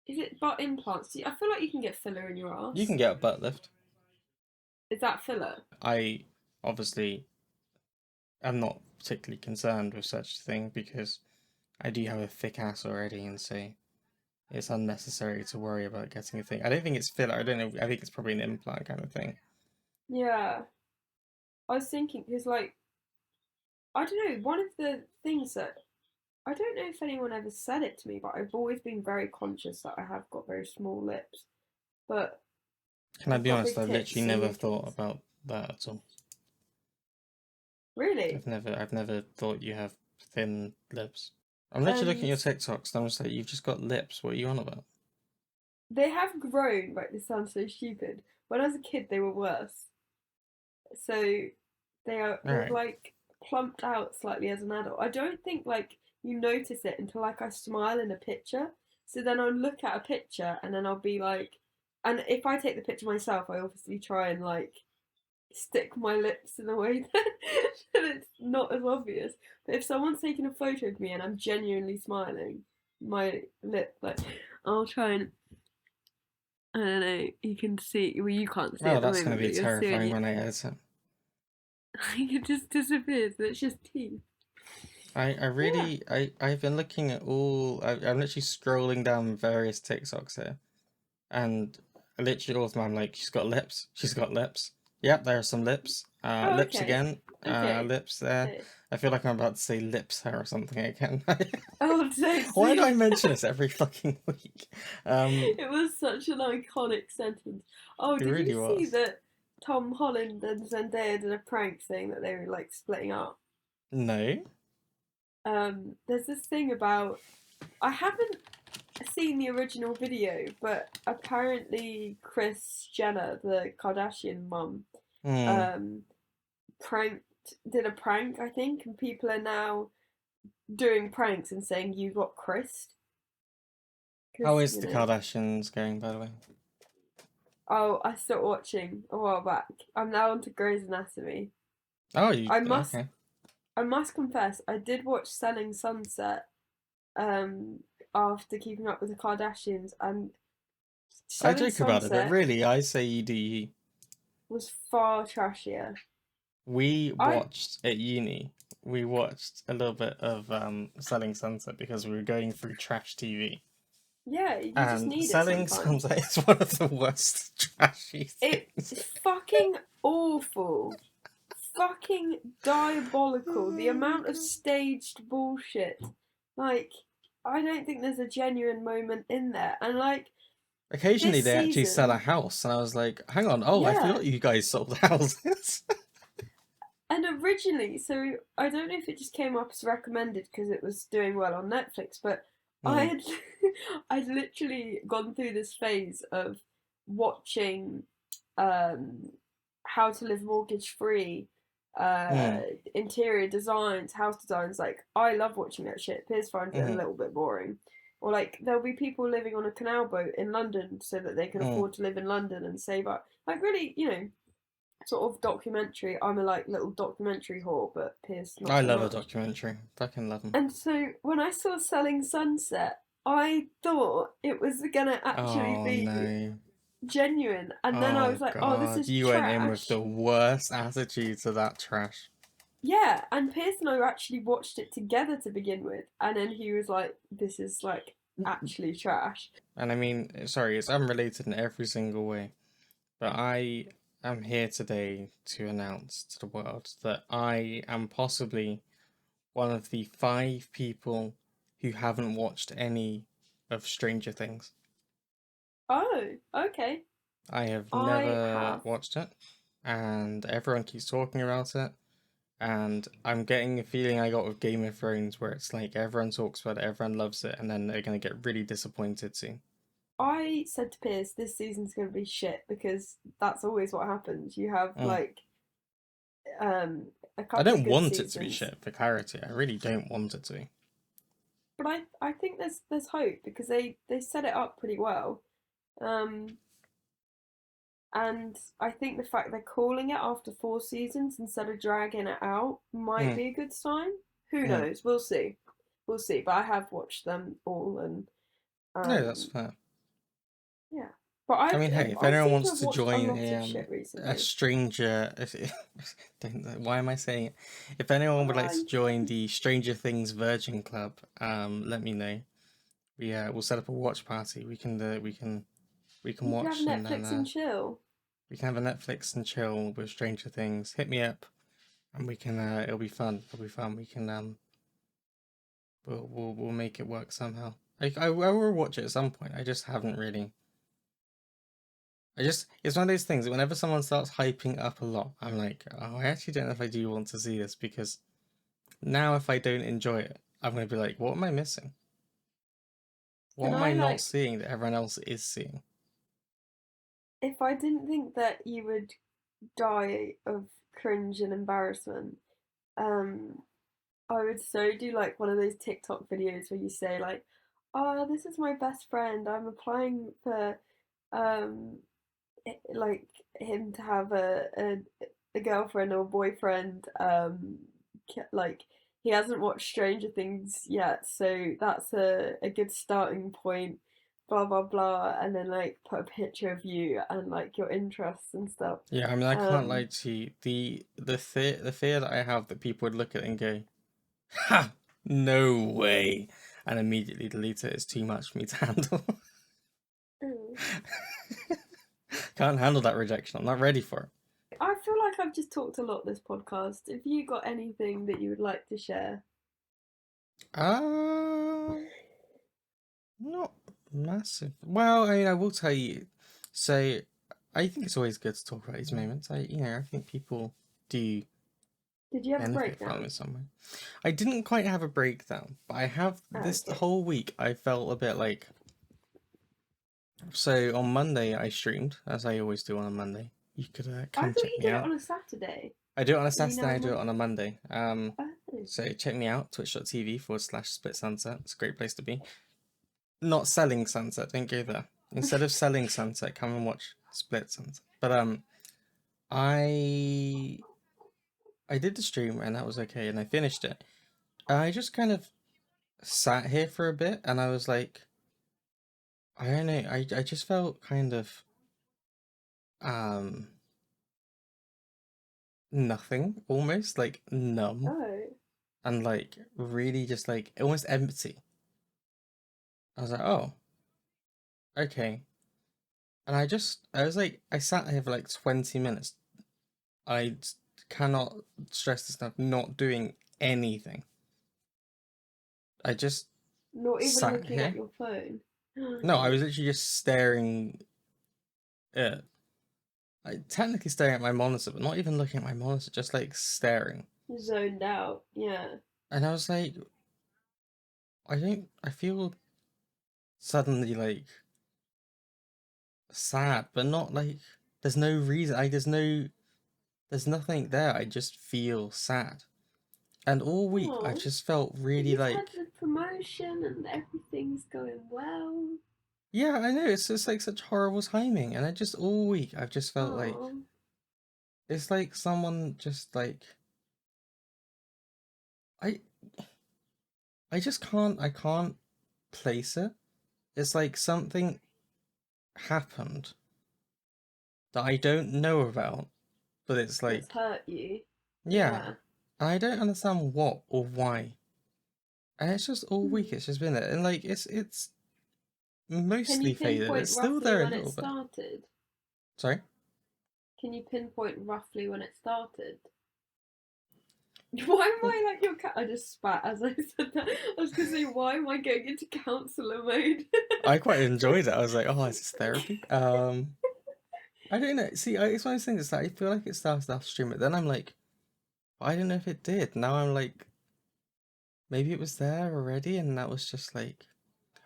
S1: Is it butt implants? I feel like you can get filler in your
S2: You can
S1: ass.
S2: get a butt lift.
S1: Is that filler?
S2: I obviously am not particularly concerned with such a thing because I do have a thick ass already, and so it's unnecessary to worry about getting a thing. I don't think it's filler. I don't know. I think it's probably an implant kind of thing.
S1: Yeah, I was thinking because like I don't know. One of the things that I don't know if anyone ever said it to me, but I've always been very conscious that I have got very small lips. But
S2: Can I
S1: I've
S2: be
S1: got
S2: honest?
S1: big
S2: I've
S1: tits,
S2: literally
S1: so
S2: never
S1: you
S2: thought
S1: can.
S2: about that at all.
S1: Really?
S2: I've never thought you have thin lips. I'm literally looking
S1: And
S2: at your TikToks and I'm just like, you've just got lips. What are you on about?
S1: they have grown. Right, this sounds so stupid. When I was a kid, they were worse. So
S2: All
S1: they've
S2: right.
S1: like plumped out slightly as an adult. I don't think like you notice it until like I smile in a picture. So then I'll look at a picture and then I'll be like, and if I take the picture myself, I obviously try and like stick my lips in a way that it's not as obvious. But if someone's taking a photo of me and I'm genuinely smiling, my lip like I'll try and I don't know. You can see. Well, you can't see
S2: Oh,
S1: at the
S2: that's going
S1: moment,
S2: to be
S1: but you're seeing
S2: terrifying
S1: it.
S2: when I edit it.
S1: It just disappears. It's just teeth. Yeah.
S2: I've been looking at I'm literally scrolling down various TikToks here, and literally all of them, I'm like, she's got lips. She's got lips. Yep, there are some lips.
S1: Oh,
S2: Lips
S1: okay.
S2: again.
S1: Okay.
S2: Lips there.
S1: Okay.
S2: I feel like I'm about to say lips her or something again.
S1: Oh, don't
S2: Why do I
S1: say
S2: mention
S1: that.
S2: this every fucking week? Um,
S1: It was such an iconic sentence. Oh,
S2: it
S1: did you
S2: really
S1: see
S2: was.
S1: that Tom Holland and Zendaya did a prank saying that they were like splitting up?
S2: No.
S1: There's this thing about I haven't seen the original video, but apparently Kris Jenner, the Kardashian mum,
S2: Hmm.
S1: um, pranked did a prank, I think, and people are now doing pranks and saying you got Chris
S2: How
S1: because
S2: is the Kardashians going, by the way?
S1: oh, I stopped watching a while back. I'm now onto Grey's Anatomy.
S2: Oh, you
S1: I must
S2: okay?
S1: I must confess I did watch Selling Sunset um after keeping up with the Kardashians, and
S2: I
S1: Selling
S2: joke about it, but
S1: Sunset
S2: really, I say you do you.
S1: was far trashier.
S2: We
S1: I
S2: watched at uni. We watched a little bit of Selling Sunset because we were going through trash TV.
S1: Yeah, you just
S2: And
S1: need it
S2: Selling
S1: sometimes.
S2: Sunset is one of the worst trashy things.
S1: It's fucking awful. Fucking diabolical. The
S2: Oh my
S1: amount of
S2: god.
S1: staged bullshit. Like, I don't think there's a genuine moment in there. And like
S2: Occasionally
S1: this
S2: they actually sell a
S1: season,
S2: house, and I was like, hang on, oh, I
S1: yeah.
S2: forgot you guys sold houses.
S1: And originally, so I don't know if it just came up as recommended because it was doing well on Netflix, but I
S2: Hmm.
S1: had I'd literally gone through this phase of watching um how to live mortgage free, uh
S2: Hmm.
S1: interior designs, house designs. Like I love watching that shit. Piers finds it a
S2: Hmm.
S1: little bit boring. Or like there'll be people living on a canal boat in London so that they can
S2: Hmm.
S1: afford to live in London and save up. Like really, sort of documentary. I'm a like little documentary whore, but Pierce not
S2: I
S1: so
S2: love a
S1: much.
S2: documentary. Fucking love them.
S1: And so when I saw Selling Sunset, I thought it was gonna actually
S2: Oh
S1: be
S2: no.
S1: genuine, and then I was
S2: Oh
S1: like, "Oh, this
S2: god.
S1: is
S2: You went in with
S1: trash."
S2: the worst attitude to that trash.
S1: Yeah, and Pierce and I actually watched it together to begin with, and then he was like, "This is like actually trash."
S2: And I mean, sorry, it's unrelated in every single way, but I am here today to announce to the world that I am possibly one of the 5 people who haven't watched any of Stranger Things.
S1: Oh, okay.
S2: I have
S1: I
S2: never
S1: have.
S2: watched it, and everyone keeps talking about it. And I'm getting a feeling I got with Game of Thrones, where it's like everyone talks about it, everyone loves it, and then they're gonna get really disappointed soon.
S1: I said to Pierce, this season's going to be shit because that's always what happens. You have
S2: Mm.
S1: like um a
S2: I
S1: couple of
S2: don't
S1: good
S2: want it to be
S1: seasons,
S2: shit, for clarity. I really don't want it to be.
S1: but I think there's hope because they set it up pretty well. Um, and I think the fact they're calling it after 4 seasons instead of dragging it out might
S2: Mm.
S1: be a good sign. Who
S2: Mm.
S1: knows? We'll see. We'll see. But I have watched them all, and
S2: No, that's
S1: um,
S2: fair.
S1: yeah. But
S2: I mean, hey, if
S1: I
S2: anyone
S1: seem to
S2: wants
S1: have
S2: to
S1: watched a
S2: join
S1: lot of shit
S2: a
S1: recently.
S2: stranger, if don't, why am I saying it? If anyone would like to join the Stranger Things Virgin Club, let me know. We'll set up a watch party. We can
S1: You could have
S2: watch, and then
S1: Netflix and chill.
S2: we can have a Netflix and chill with Stranger Things. Hit me up, and we can. It'll be fun. It'll be fun. We can. We'll make it work somehow. I will watch it at some point. I just haven't really. It's one of those things that whenever someone starts hyping up a lot, I'm like, oh, I actually don't know if I do want to see this, because now if I don't enjoy it, I'm gonna be like, what am I missing? What
S1: Can
S2: am I
S1: I
S2: not
S1: like
S2: seeing that everyone else is seeing?
S1: if I didn't think that you would die of cringe and embarrassment, um, I would so do like one of those TikTok videos where you say like, "Oh, this is my best friend. I'm applying for um like him to have a girlfriend or boyfriend. Like he hasn't watched Stranger Things yet, so that's a good starting point." Blah blah blah, and then like put a picture of you and like your interests and stuff.
S2: Yeah, I mean, I can't lie
S1: Um,
S2: to you. The fear that I have that people would look at it and go, "Ha, no way," and immediately delete it is too much for me to handle.
S1: mm.
S2: Can't handle that rejection. I'm not ready for it.
S1: I feel like I've just talked a lot this podcast. Have you got anything that you would like to share?
S2: Uh, Not massive. Well, I mean, I will tell you. So, I think it's always good to talk about these moments. I think people do
S1: Did you have a
S2: benefit from them
S1: breakdown?
S2: in some way. I didn't quite have a breakdown, but I have
S1: Oh,
S2: this
S1: okay.
S2: whole week. I felt a bit like. So on Monday, I streamed as I always do on a Monday. You could
S1: I
S2: come
S1: thought
S2: check
S1: you
S2: me
S1: did it
S2: out.
S1: on a Saturday.
S2: I do it on a
S1: Are you
S2: Saturday.
S1: now
S2: I
S1: a
S2: do it
S1: Monday?
S2: on a Monday.
S1: Oh.
S2: So check me out. Twitch.tv/Split Sunset. It's a great place to be. Not selling Sunset. Don't go there. Instead of selling Sunset, come and watch Split Sunset. But I I did the stream and that was okay, and I finished it. I just kind of sat here for a bit, and I was like, I don't know. I just felt kind of um nothing, almost like numb,
S1: Oh.
S2: and like really just like almost empty. I was like, oh, okay. And I was like, I sat here for like 20 minutes. I cannot stress this enough, not doing anything. I just
S1: Not even
S2: sat
S1: looking at
S2: here.
S1: your phone.
S2: No, I was literally just staring at, technically staring at my monitor, but not even looking at my monitor, just like staring.
S1: Zoned out. Yeah.
S2: And I was like, I feel suddenly like sad, but not like, there's no reason. There's nothing there. I just feel sad. And all week, I
S1: Oh.
S2: just felt
S1: But
S2: really
S1: you've had
S2: like,
S1: the promotion and everything's going well.
S2: yeah, I know, it's just like such horrible timing. And I just, all week, I've just felt like,
S1: Oh.
S2: it's like someone just like, I, I can't place it. It's like something happened that I don't know about, but it's
S1: That's
S2: like,
S1: hurt you.
S2: yeah.
S1: Yeah.
S2: and I don't understand what or why. And it's just all week.
S1: Hmm.
S2: It's just been there, and like it's
S1: Can you
S2: mostly faded.
S1: pinpoint
S2: It's still
S1: roughly
S2: there a
S1: when it
S2: little bit.
S1: started?
S2: Sorry.
S1: Can you pinpoint roughly when it started? Why am
S2: Well,
S1: I like your cat? I just spat as I said that. I was gonna say, why am I going into counsellor mode?
S2: I quite enjoyed it. I was like, oh, is this therapy? I don't know. See, it's one of those things that I feel like it started off stream, but then I'm like, I don't know if it did. Now I'm like, maybe it was there already, and that was just like,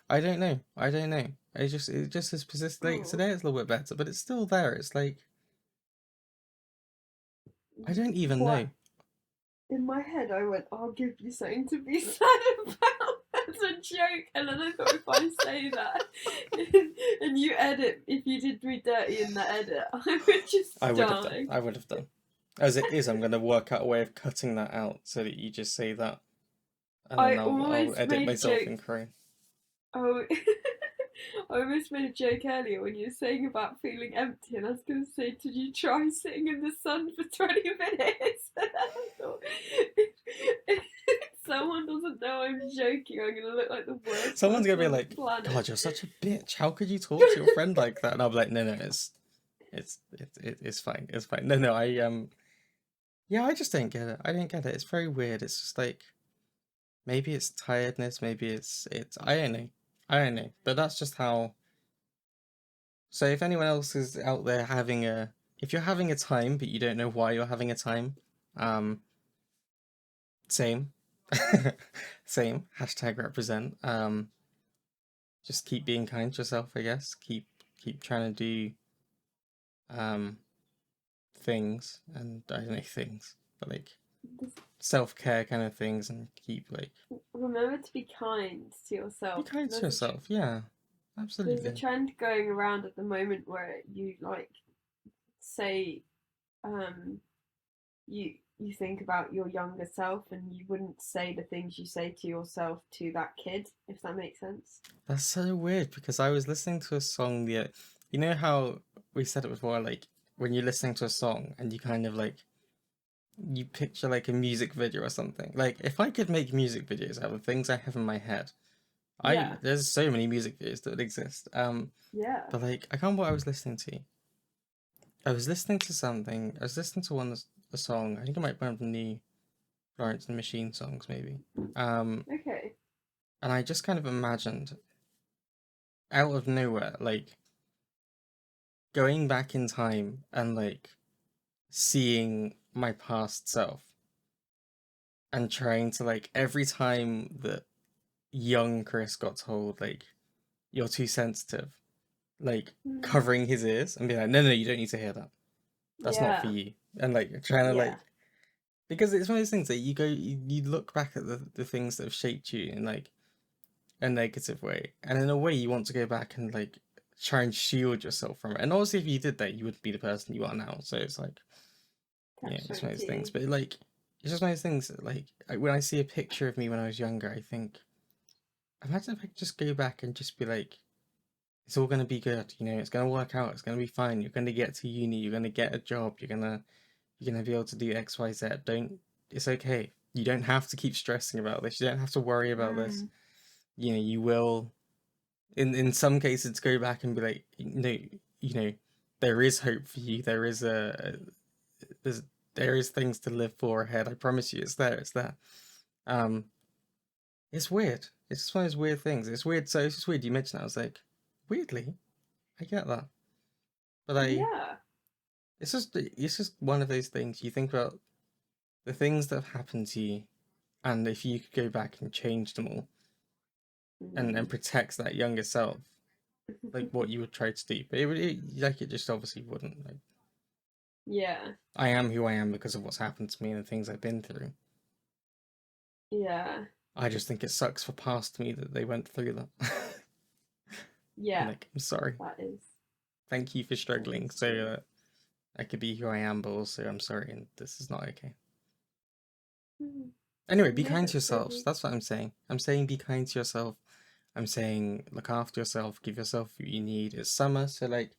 S2: I don't know. I don't know. It just has persisted. Like
S1: Oh,
S2: today, it's a little bit better, but it's still there. It's like I don't even know.
S1: what? In my head, I went, I'll give you something to be sad about as a joke. And then I thought, if I say that and you edit, if you did me dirty in the edit, I would
S2: I
S1: just
S2: would have done.
S1: die.
S2: I would have done. As it is, I'm gonna work out a way of cutting that out so that you just say that, and
S1: I
S2: then I'll
S1: almost
S2: edit
S1: made a
S2: myself
S1: joke.
S2: and cry.
S1: Oh, I almost made a joke earlier when you were saying about feeling empty, and I was going to say, did you try sitting in the sun for 20 minutes? And I thought, if someone doesn't know I'm joking, I'm going to look like the worst
S2: Someone's gonna
S1: person
S2: be
S1: on the
S2: like,
S1: planet.
S2: "God, you're such a bitch. How could you talk to your friend like that?" And I'll be like, "No, no, it's fine. It's fine. No, no, yeah, I just don't get it. I don't get it. It's very weird. It's just like maybe it's tiredness, maybe it's I don't know. I don't know. But that's just how. So if anyone else is out there having a if you're having a time but you don't know why you're having a time, um same. Same. Hashtag represent. Just keep being kind to yourself, I guess. Keep trying to do um things and I don't know things, but like self-care kind of things and keep like
S1: Remember to be kind to
S2: be
S1: yourself.
S2: kind to yourself. Yeah.
S1: There's a
S2: Absolutely.
S1: trend going around at the moment where you like say um you think about your younger self and you wouldn't say the things you say to yourself to that kid, if that makes sense.
S2: That's so weird because I was listening to a song the you know how we said it before, like when you're listening to a song and you kind of like you picture like a music video or something. Like if I could make music videos out of the things I have in my head, I
S1: Yeah,
S2: there's so many music videos that would exist.
S1: yeah.
S2: But like I can't remember what I was listening to. I was listening to something. I was listening to a song. I think it might be one of the new Florence and the Machine songs, maybe. Um,
S1: Okay.
S2: and I just kind of imagined out of nowhere, like going back in time and like seeing my past self and trying to like every time that young Chris got told like you're too sensitive, like
S1: Mm.
S2: covering his ears and be like, no, no, you don't need to hear that. That's not for
S1: Yeah,
S2: you. And like trying to
S1: yeah.
S2: like because it's one of those things that you look back at the things that have shaped you in like a negative way, and in a way you want to go back and like try and shield yourself from it. And obviously, if you did that, you wouldn't be the person you are now. So it's like, yeah,
S1: Catch
S2: it's one of those things.
S1: 22.
S2: But like, it's just one of those things. That, like, when I see a picture of me when I was younger, I think, imagine if I could just go back and just be like, it's all gonna be good. You know, it's gonna work out. It's gonna be fine. You're gonna get to uni. You're gonna get a job. You're gonna be able to do X, Y, Z. Don't. It's okay. You don't have to keep stressing about this. You don't have to worry about this.
S1: Mm.
S2: You know, you will in some cases go back and be like, no, you know, there is hope for you. There is there's there is things to live for ahead. I promise you, it's there. It's there. Um, it's weird. It's just one of those weird things. It's weird. So it's just weird. You mentioned that. I was like, weirdly, I get that, but
S1: Yeah.
S2: it's just one of those things. You think about the things that have happened to you, and if you could go back and change them all, and
S1: Mm.
S2: protect that younger self, like what you would try to do, but it just obviously wouldn't. Like,
S1: Yeah,
S2: I am who I am because of what's happened to me and the things I've been through.
S1: yeah,
S2: I just think it sucks for past me that they went through that. And
S1: yeah.
S2: like, I'm sorry.
S1: That is
S2: Thank you for
S1: that
S2: struggling
S1: is
S2: so
S1: true.
S2: that I could be who I am, but also I'm sorry and this is not okay.
S1: Mm.
S2: Anyway, be
S1: No,
S2: kind to
S1: that's
S2: yourselves.
S1: really
S2: That's what I'm saying. I'm saying be kind to yourself. I'm saying look after yourself, give yourself what you need. It's summer, so like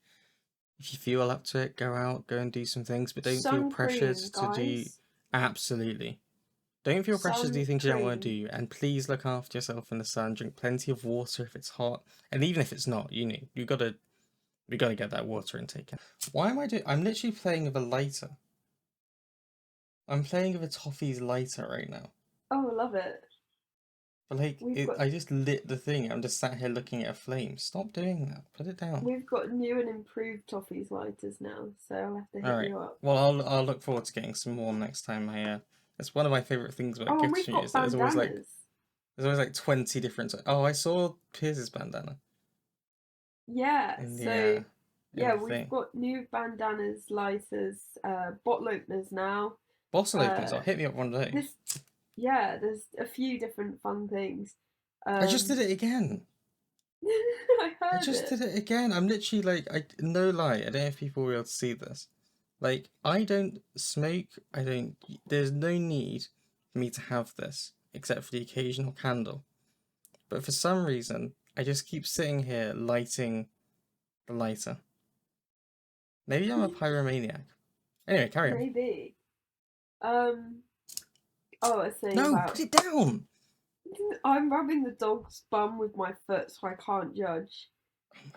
S2: if you feel up to it, go out, go and do some things, but don't feel pressured
S1: sun cream,
S2: to do
S1: guys.
S2: absolutely. Don't feel pressure to do
S1: sun,
S2: things you don't want to
S1: cream.
S2: do, and please look after yourself in the sun. Drink plenty of water if it's hot, and even if it's not, we gotta get that water intake in. Why am I doing? I'm literally playing with a lighter. I'm playing with a Toffee's lighter right now.
S1: Oh, I love it.
S2: But like,
S1: We've got
S2: I just lit the thing. I'm just sat here looking at a flame. Stop doing that. Put it down.
S1: we've got new and improved Toffee's lighters now, so I'll have to
S2: All
S1: hit
S2: right.
S1: you up.
S2: Well, I'll look forward to getting some more next time. It's one of my favorite things about
S1: Oh, and
S2: gifts
S1: we've
S2: from you
S1: got
S2: is that
S1: bandanas.
S2: there's always like 20 different. Oh, I saw Pierce's bandana
S1: Yeah,
S2: in
S1: so
S2: in
S1: yeah,
S2: the
S1: we've
S2: thing.
S1: got new bandanas, lighters, bottle openers now.
S2: Bottle openers.
S1: Uh,
S2: I'll hit me up one day.
S1: this yeah, there's a few different fun things.
S2: I just did
S1: Um,
S2: it again.
S1: I
S2: I
S1: heard
S2: just
S1: it.
S2: did it again. I'm literally like, no lie. I don't know if people will be able to see this. Like, I don't smoke. I don't. There's no need for me to have this, except for the occasional candle. But for some reason, I just keep sitting here lighting the lighter. Maybe I'm a pyromaniac. Anyway, carry on.
S1: Maybe. Um, oh, I was saying
S2: No, put
S1: about
S2: it down.
S1: I'm rubbing the dog's bum with my foot, so I can't judge.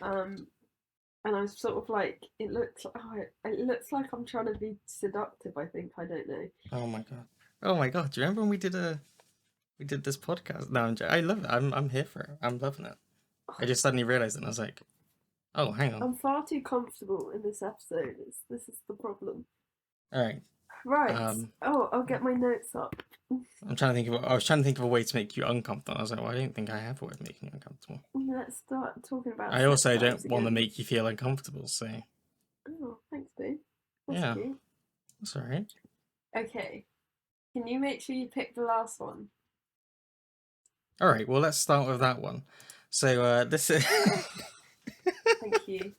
S1: Um, and I'm sort of like, it looks like I'm trying to be seductive. I think I don't know.
S2: Oh my god. Oh my god. Do you remember when we did this podcast? No, I love it. I'm here for it. I'm loving it. I just suddenly realized it and I was like, oh, hang on.
S1: I'm far too comfortable in this episode. This is the problem.
S2: All right.
S1: Right.
S2: Um,
S1: Oh, I'll get my notes up.
S2: I was trying to think of a way to make you uncomfortable. I was like, well, I don't think I have a way of making you uncomfortable.
S1: Let's start talking about
S2: I
S1: sex
S2: also
S1: lives
S2: don't want to
S1: again.
S2: make you feel uncomfortable, so
S1: Oh, thanks, boo. That's
S2: yeah,
S1: cute.
S2: that's all right.
S1: Okay. Can you make sure you pick the last one?
S2: All right, well, let's start with that one. So this is
S1: Thank you.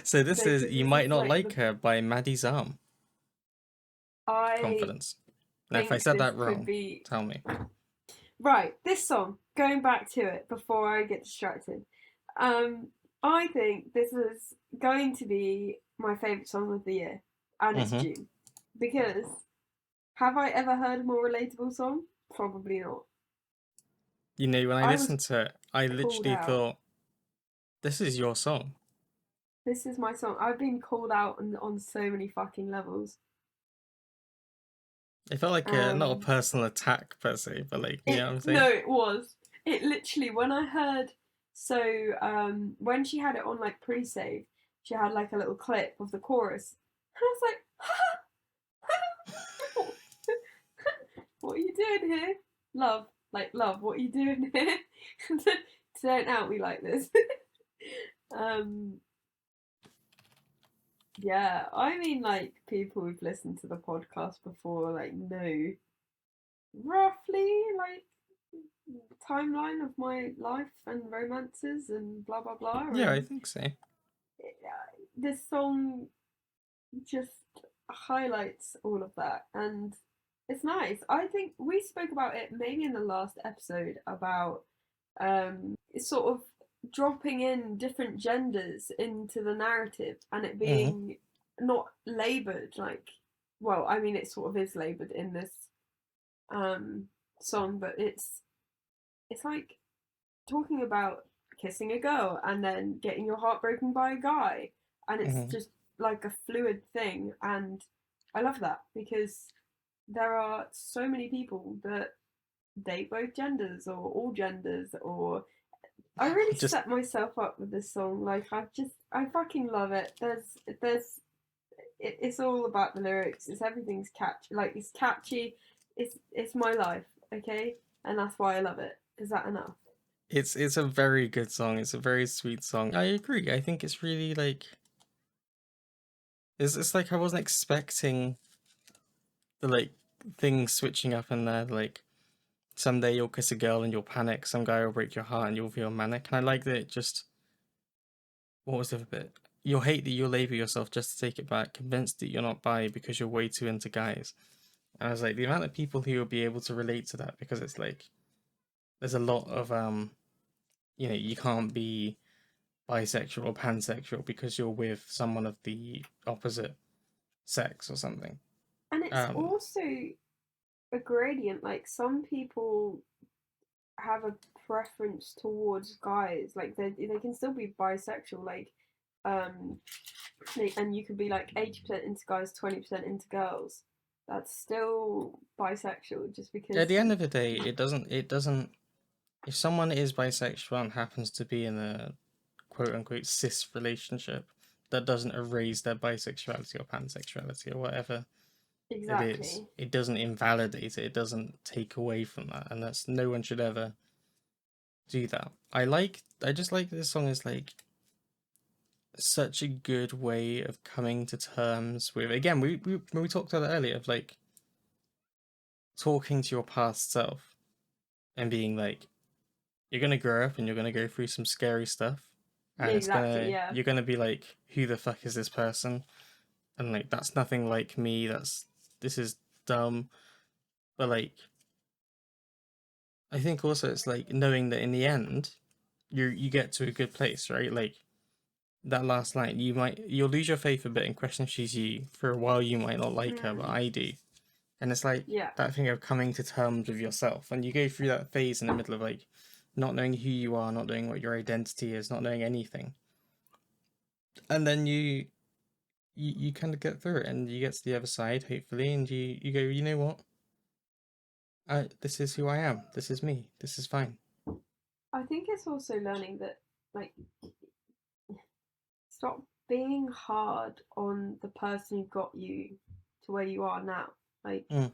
S2: so this
S1: No,
S2: is
S1: because
S2: You
S1: this
S2: Might
S1: is
S2: Not
S1: like
S2: Like Her by Maddie's Arm.
S1: I
S2: Confidence. Now, if I
S1: think
S2: said
S1: this
S2: that
S1: could
S2: wrong,
S1: be
S2: tell me.
S1: right. This song. Going back to it before I get distracted. Um, I think this is going to be my favorite song of the year, and it's
S2: Mm-hmm.
S1: June, because have I ever heard a more relatable song? Probably not.
S2: You know, when I
S1: I was
S2: listened to it, I
S1: called
S2: literally
S1: out.
S2: thought, this is your song.
S1: This is my song. I've been called out on so many fucking levels.
S2: It felt like not a
S1: Um,
S2: personal attack per se, but like, you know what I'm
S1: no,
S2: saying?
S1: it was. It literally when I heard when she had it on like pre-save, she had like a little clip of the chorus. And I was like, what are you doing here? Love, like love, what are you doing here? Don't out me like this. um yeah, I mean like people who've listened to the podcast before like know roughly like timeline of my life and romances and blah blah blah.
S2: Yeah, I
S1: And
S2: think so.
S1: this song just highlights all of that, and it's nice. I think we spoke about it maybe in the last episode about it's sort of dropping in different genders into the narrative and it
S2: Mm-hmm.
S1: being not labored like well I mean it sort of is labored in this um song, but it's like talking about kissing a girl and then getting your heart broken by a guy, and it's
S2: Mm-hmm.
S1: just like a fluid thing, and I love that because there are so many people that date both genders or all genders. Or I really
S2: Just
S1: set myself up with this song. Like I fucking love it. It's all about the lyrics. It's everything's catchy. Like it's catchy. It's my life, okay, and that's why I love it. Is that enough?
S2: it's a very good song. It's a very sweet song. I agree. I think it's really like it's like I wasn't expecting the like things switching up in there. Like someday you'll kiss a girl and you'll panic. Some guy will break your heart and you'll feel manic. And I like that it just what was the other bit? You'll hate that you'll label yourself just to take it back, convinced that you're not bi because you're way too into guys. And I was like, the amount of people who will be able to relate to that because it's like there's a lot of you know, you can't be bisexual or pansexual because you're with someone of the opposite sex or something.
S1: And it's
S2: Um,
S1: also a gradient. Like some people have a preference towards guys. Like they can still be bisexual. Like um, and you could be like 80% into guys, 20% into girls. That's still bisexual, just
S2: At
S1: because.
S2: the end of the day, it doesn't. If someone is bisexual and happens to be in a quote unquote cis relationship, that doesn't erase their bisexuality or pansexuality or whatever it is.
S1: Exactly.
S2: It doesn't invalidate it. It doesn't take away from that, and that's no one should ever do that. I just like this song is like such a good way of coming to terms with. Again, we talked about it earlier of like talking to your past self and being like, you're gonna grow up and you're gonna go through some scary stuff, and
S1: Exactly. Yeah.
S2: you're gonna be like, who the fuck is this person? And like that's nothing like me. This is dumb. But like I think also it's like knowing that in the end you get to a good place, right? Like that last line, you'll lose your faith a bit and question if she's you. For a while you might not like her, but
S1: Mm,
S2: I do. And it's like
S1: yeah.
S2: that thing of coming to terms with yourself. And you go through that phase in the middle of like not knowing who you are, not knowing what your identity is, not knowing anything. And then you kind of get through it and you get to the other side, hopefully, and you go, you know what? This is who I am. This is me. This is fine.
S1: I think it's also learning that, like, stop being hard on the person who got you to where you are now. Like,
S2: Mm,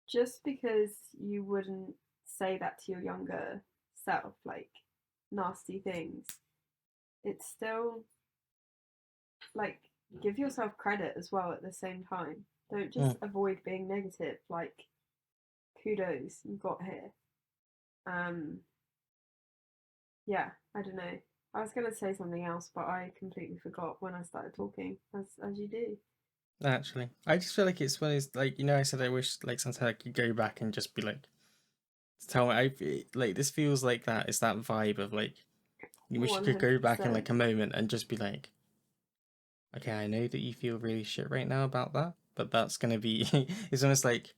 S1: just because you wouldn't say that to your younger self, like nasty things, it's still like give yourself credit as well at the same time. Don't just
S2: mm.
S1: avoid being negative. Like, kudos, you got here. Um, yeah, I don't know. I was gonna say something else, but I completely forgot when I started talking, as you do.
S2: Actually, I just feel like it's one of those, like, I said I wish like sometimes I could go back and just be like, tell me, like this feels like that. It's that vibe of like, you wish you
S1: One
S2: could go
S1: hundred
S2: back in
S1: percent.
S2: like a moment and just be like, okay, I know that you feel really shit right now about that, but that's gonna be, it's almost like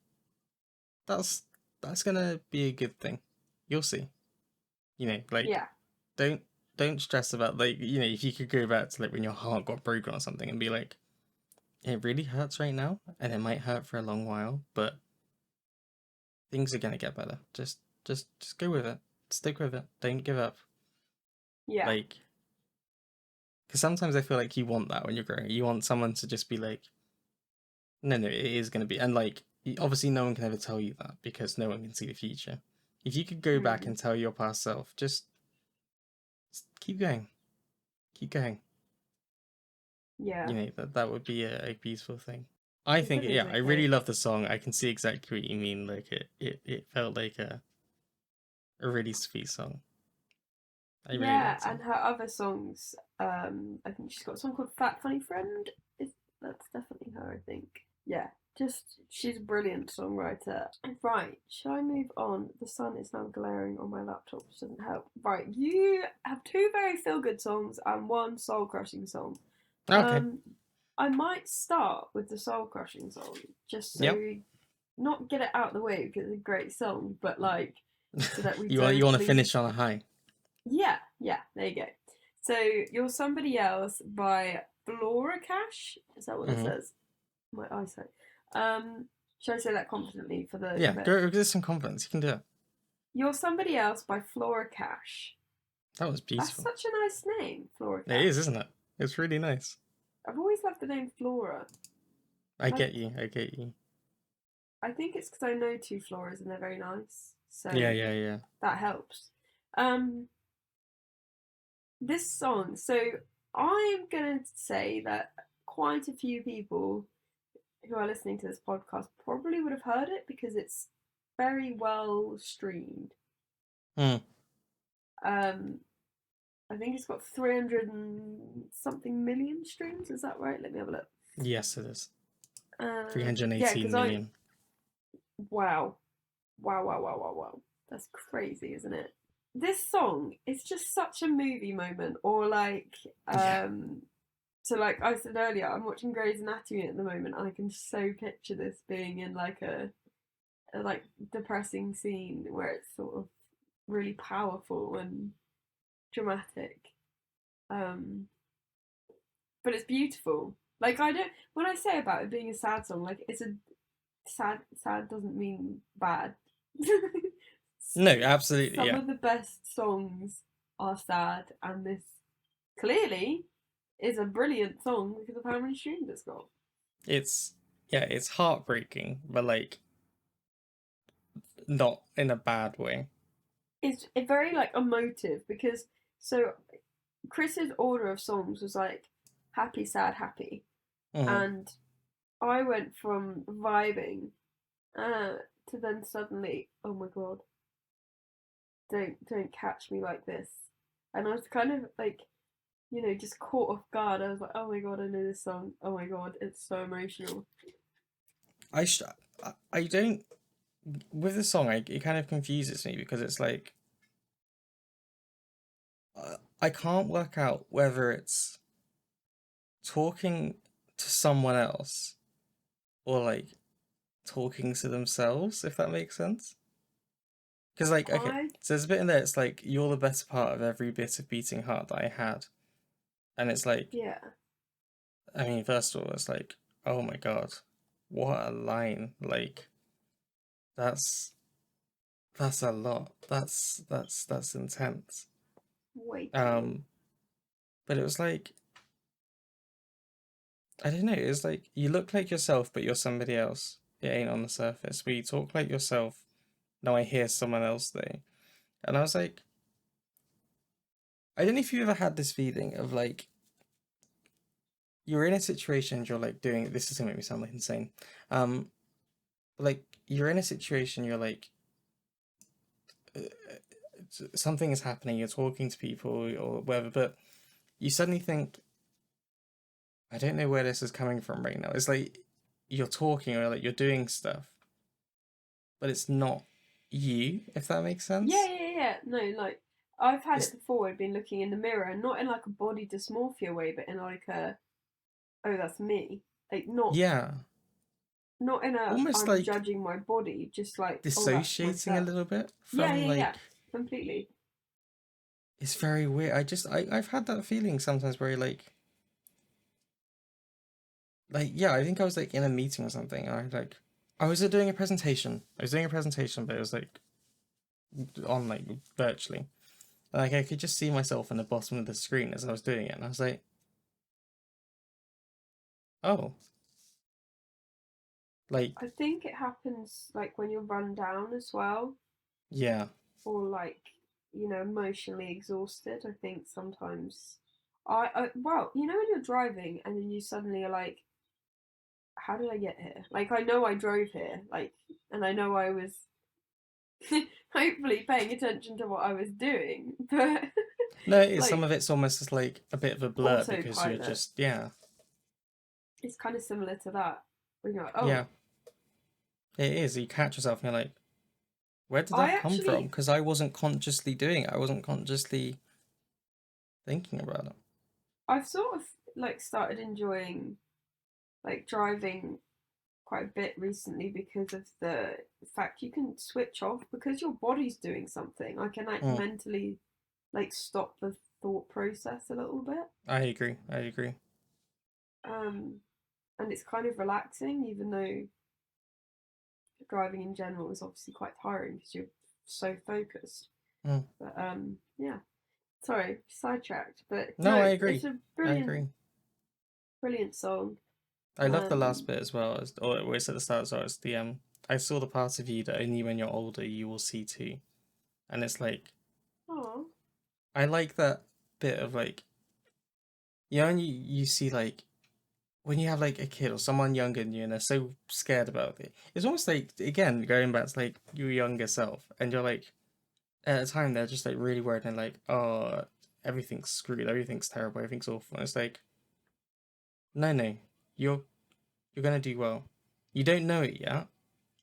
S2: that's that's gonna be a good thing. You'll see. Like
S1: Yeah.
S2: don't don't stress about like if you could go back to like when your heart got broken or something and be like, it really hurts right now, and it might hurt for a long while, but things are gonna get better. Just go with it. Stick with it. Don't give up.
S1: Yeah.
S2: Like, because sometimes I feel like you want that when you're growing. You want someone to just be like, no, it is gonna be, and like obviously no one can ever tell you that because no one can see the future. If you could go back
S1: Mm.
S2: and tell your past self, just keep going, keep going.
S1: Yeah.
S2: That would be a beautiful thing. I
S1: It's
S2: think,
S1: it is
S2: yeah, I really
S1: okay.
S2: love the song. I can see exactly what you mean. Like it felt like a really sweet song. I really
S1: Yeah,
S2: liked it.
S1: and her other songs, I think she's got a song called Fat Funny Friend. Is That's definitely her, I think. Yeah, just she's a brilliant songwriter. Right, shall I move on? The sun is now glaring on my laptop, which doesn't help. Right, you have two very feel good songs and one soul crushing song.
S2: Okay.
S1: Um, I might start with the soul crushing song, just so
S2: Yep.
S1: not get it out of the way because it's a great song, but like so that we
S2: You
S1: don't
S2: want to
S1: lose.
S2: finish on a high?
S1: Yeah, yeah, there you go. So You're Somebody Else by Flora Cash. Is that what it
S2: Hmm.
S1: says? My eyesight. Um, should I say that confidently for the
S2: Yeah,
S1: clip?
S2: go with some confidence. You can do it.
S1: You're Somebody Else by Flora Cash.
S2: That was
S1: That's
S2: beautiful.
S1: such a nice name, Flora
S2: It is,
S1: Cash.
S2: isn't it? It's really nice.
S1: I've always loved the name Flora.
S2: I
S1: Like,
S2: get you. I get you.
S1: I think it's because I know two Floras and they're very nice.
S2: Yeah,
S1: So
S2: yeah, yeah.
S1: that helps. Um, this song, so I'm gonna say that quite a few people who are listening to this podcast probably would have heard it because it's very well streamed.
S2: Hmm.
S1: Um, I think it's got 300 and something million streams. Is that right? Let me have a look.
S2: Yes, it is.
S1: Yeah,
S2: 318
S1: because I
S2: million.
S1: wow, wow. That's crazy, isn't it? This song is just such a movie moment, or like
S2: Yeah.
S1: So like I said earlier, I'm watching Grey's Anatomy at the moment, and I can so picture this being in like a like depressing scene where it's sort of really powerful and dramatic. Um, but it's beautiful. Like I don't when I say about it being a sad song, like it's a sad doesn't mean bad.
S2: No, absolutely,
S1: Some
S2: yeah.
S1: of the best songs are sad, and this clearly is a brilliant song because of how many streams it's got.
S2: It's yeah, it's heartbreaking, but like not in a bad way.
S1: It's very like emotive because so Chris's order of songs was like happy, sad, happy,
S2: Mm.
S1: and I went from vibing uh, to then suddenly, oh my god, don't catch me like this, and I was kind of like, just caught off guard. I was like, oh my god, I know this song. Oh my god, it's so emotional.
S2: I sh- I don't with the song. It kind of confuses me because it's like I can't work out whether it's talking to someone else or like talking to themselves, if that makes sense. Because like okay,
S1: I
S2: so there's a bit in there. It's like you're the better part of every bit of beating heart that I had, and it's like
S1: Yeah,
S2: I mean, first of all, it's like oh my god, what a line! Like that's that's a lot. That's intense.
S1: way too long.
S2: Um, but it was like I don't know. It's like you look like yourself, but you're somebody else. It ain't on the surface. But you talk like yourself. Now I hear someone else though, and I was like, I don't know if you ever had this feeling of like you're in a situation and you're like doing this is gonna make me sound like insane. Um, like you're in a situation, you're like uh, something is happening. You're talking to people or whatever, but you suddenly think I don't know where this is coming from right now. It's like you're talking or like you're doing stuff, but it's not you, if that makes
S1: Yeah,
S2: sense.
S1: yeah, yeah. No, like I've had it
S2: It's
S1: before. I've been looking in the mirror, and not in like a body dysmorphia way, but in like a oh, that's me. Like
S2: yeah,
S1: not in a
S2: almost
S1: I'm
S2: like
S1: judging my body, just like oh, that's
S2: dissociating a
S1: myself.
S2: little bit
S1: Yeah,
S2: from
S1: yeah, yeah.
S2: like
S1: Completely.
S2: it's very weird. I've had that feeling sometimes where like yeah, I think I was like in a meeting or something and I was doing a presentation. I was doing a presentation, but it was like on like virtually. And, like I could just see myself in the bottom of the screen as I was doing it, and I was like, oh, like
S1: I think it happens like when you're run down as well,
S2: yeah,
S1: or like emotionally exhausted. I think sometimes I well, when you're driving and then you suddenly are like, how did I get here? Like I know I drove here, like, and I know I was hopefully paying attention to what I was doing, but
S2: no, it is some
S1: like
S2: of it's almost just like a bit of a blur because you're
S1: autopilot.
S2: just yeah,
S1: It's kind of similar to that. When you're like, oh,
S2: yeah, it is. You catch yourself and you're like, where did
S1: I
S2: that come from?
S1: actually
S2: Because I wasn't consciously doing it. I wasn't consciously thinking about it.
S1: I've sort of like started enjoying like driving quite a bit recently because of the fact you can switch off because your body's doing something. I can like
S2: Mm,
S1: mentally like stop the thought process a little bit.
S2: I agree. I agree.
S1: Um and it's kind of relaxing even though driving in general is obviously quite tiring because you're so focused.
S2: Mm.
S1: But yeah. Sorry, sidetracked. But
S2: No, I
S1: no, it's
S2: agree.
S1: a
S2: I
S1: brilliant
S2: agree.
S1: brilliant song.
S2: I love the last
S1: Um
S2: bit as well, as or it's at the start as well. It's the I saw the part of you that only when you're older you will see too, and it's like
S1: oh
S2: I like that bit of like when you see like when you have like a kid or someone younger than you and they're so scared about it. It's almost like again going back to like your younger self, and you're like at a time they're just like really worried and like oh everything's screwed, everything's terrible, everything's awful. And it's like no, you're you're gonna do well. You don't know it yet.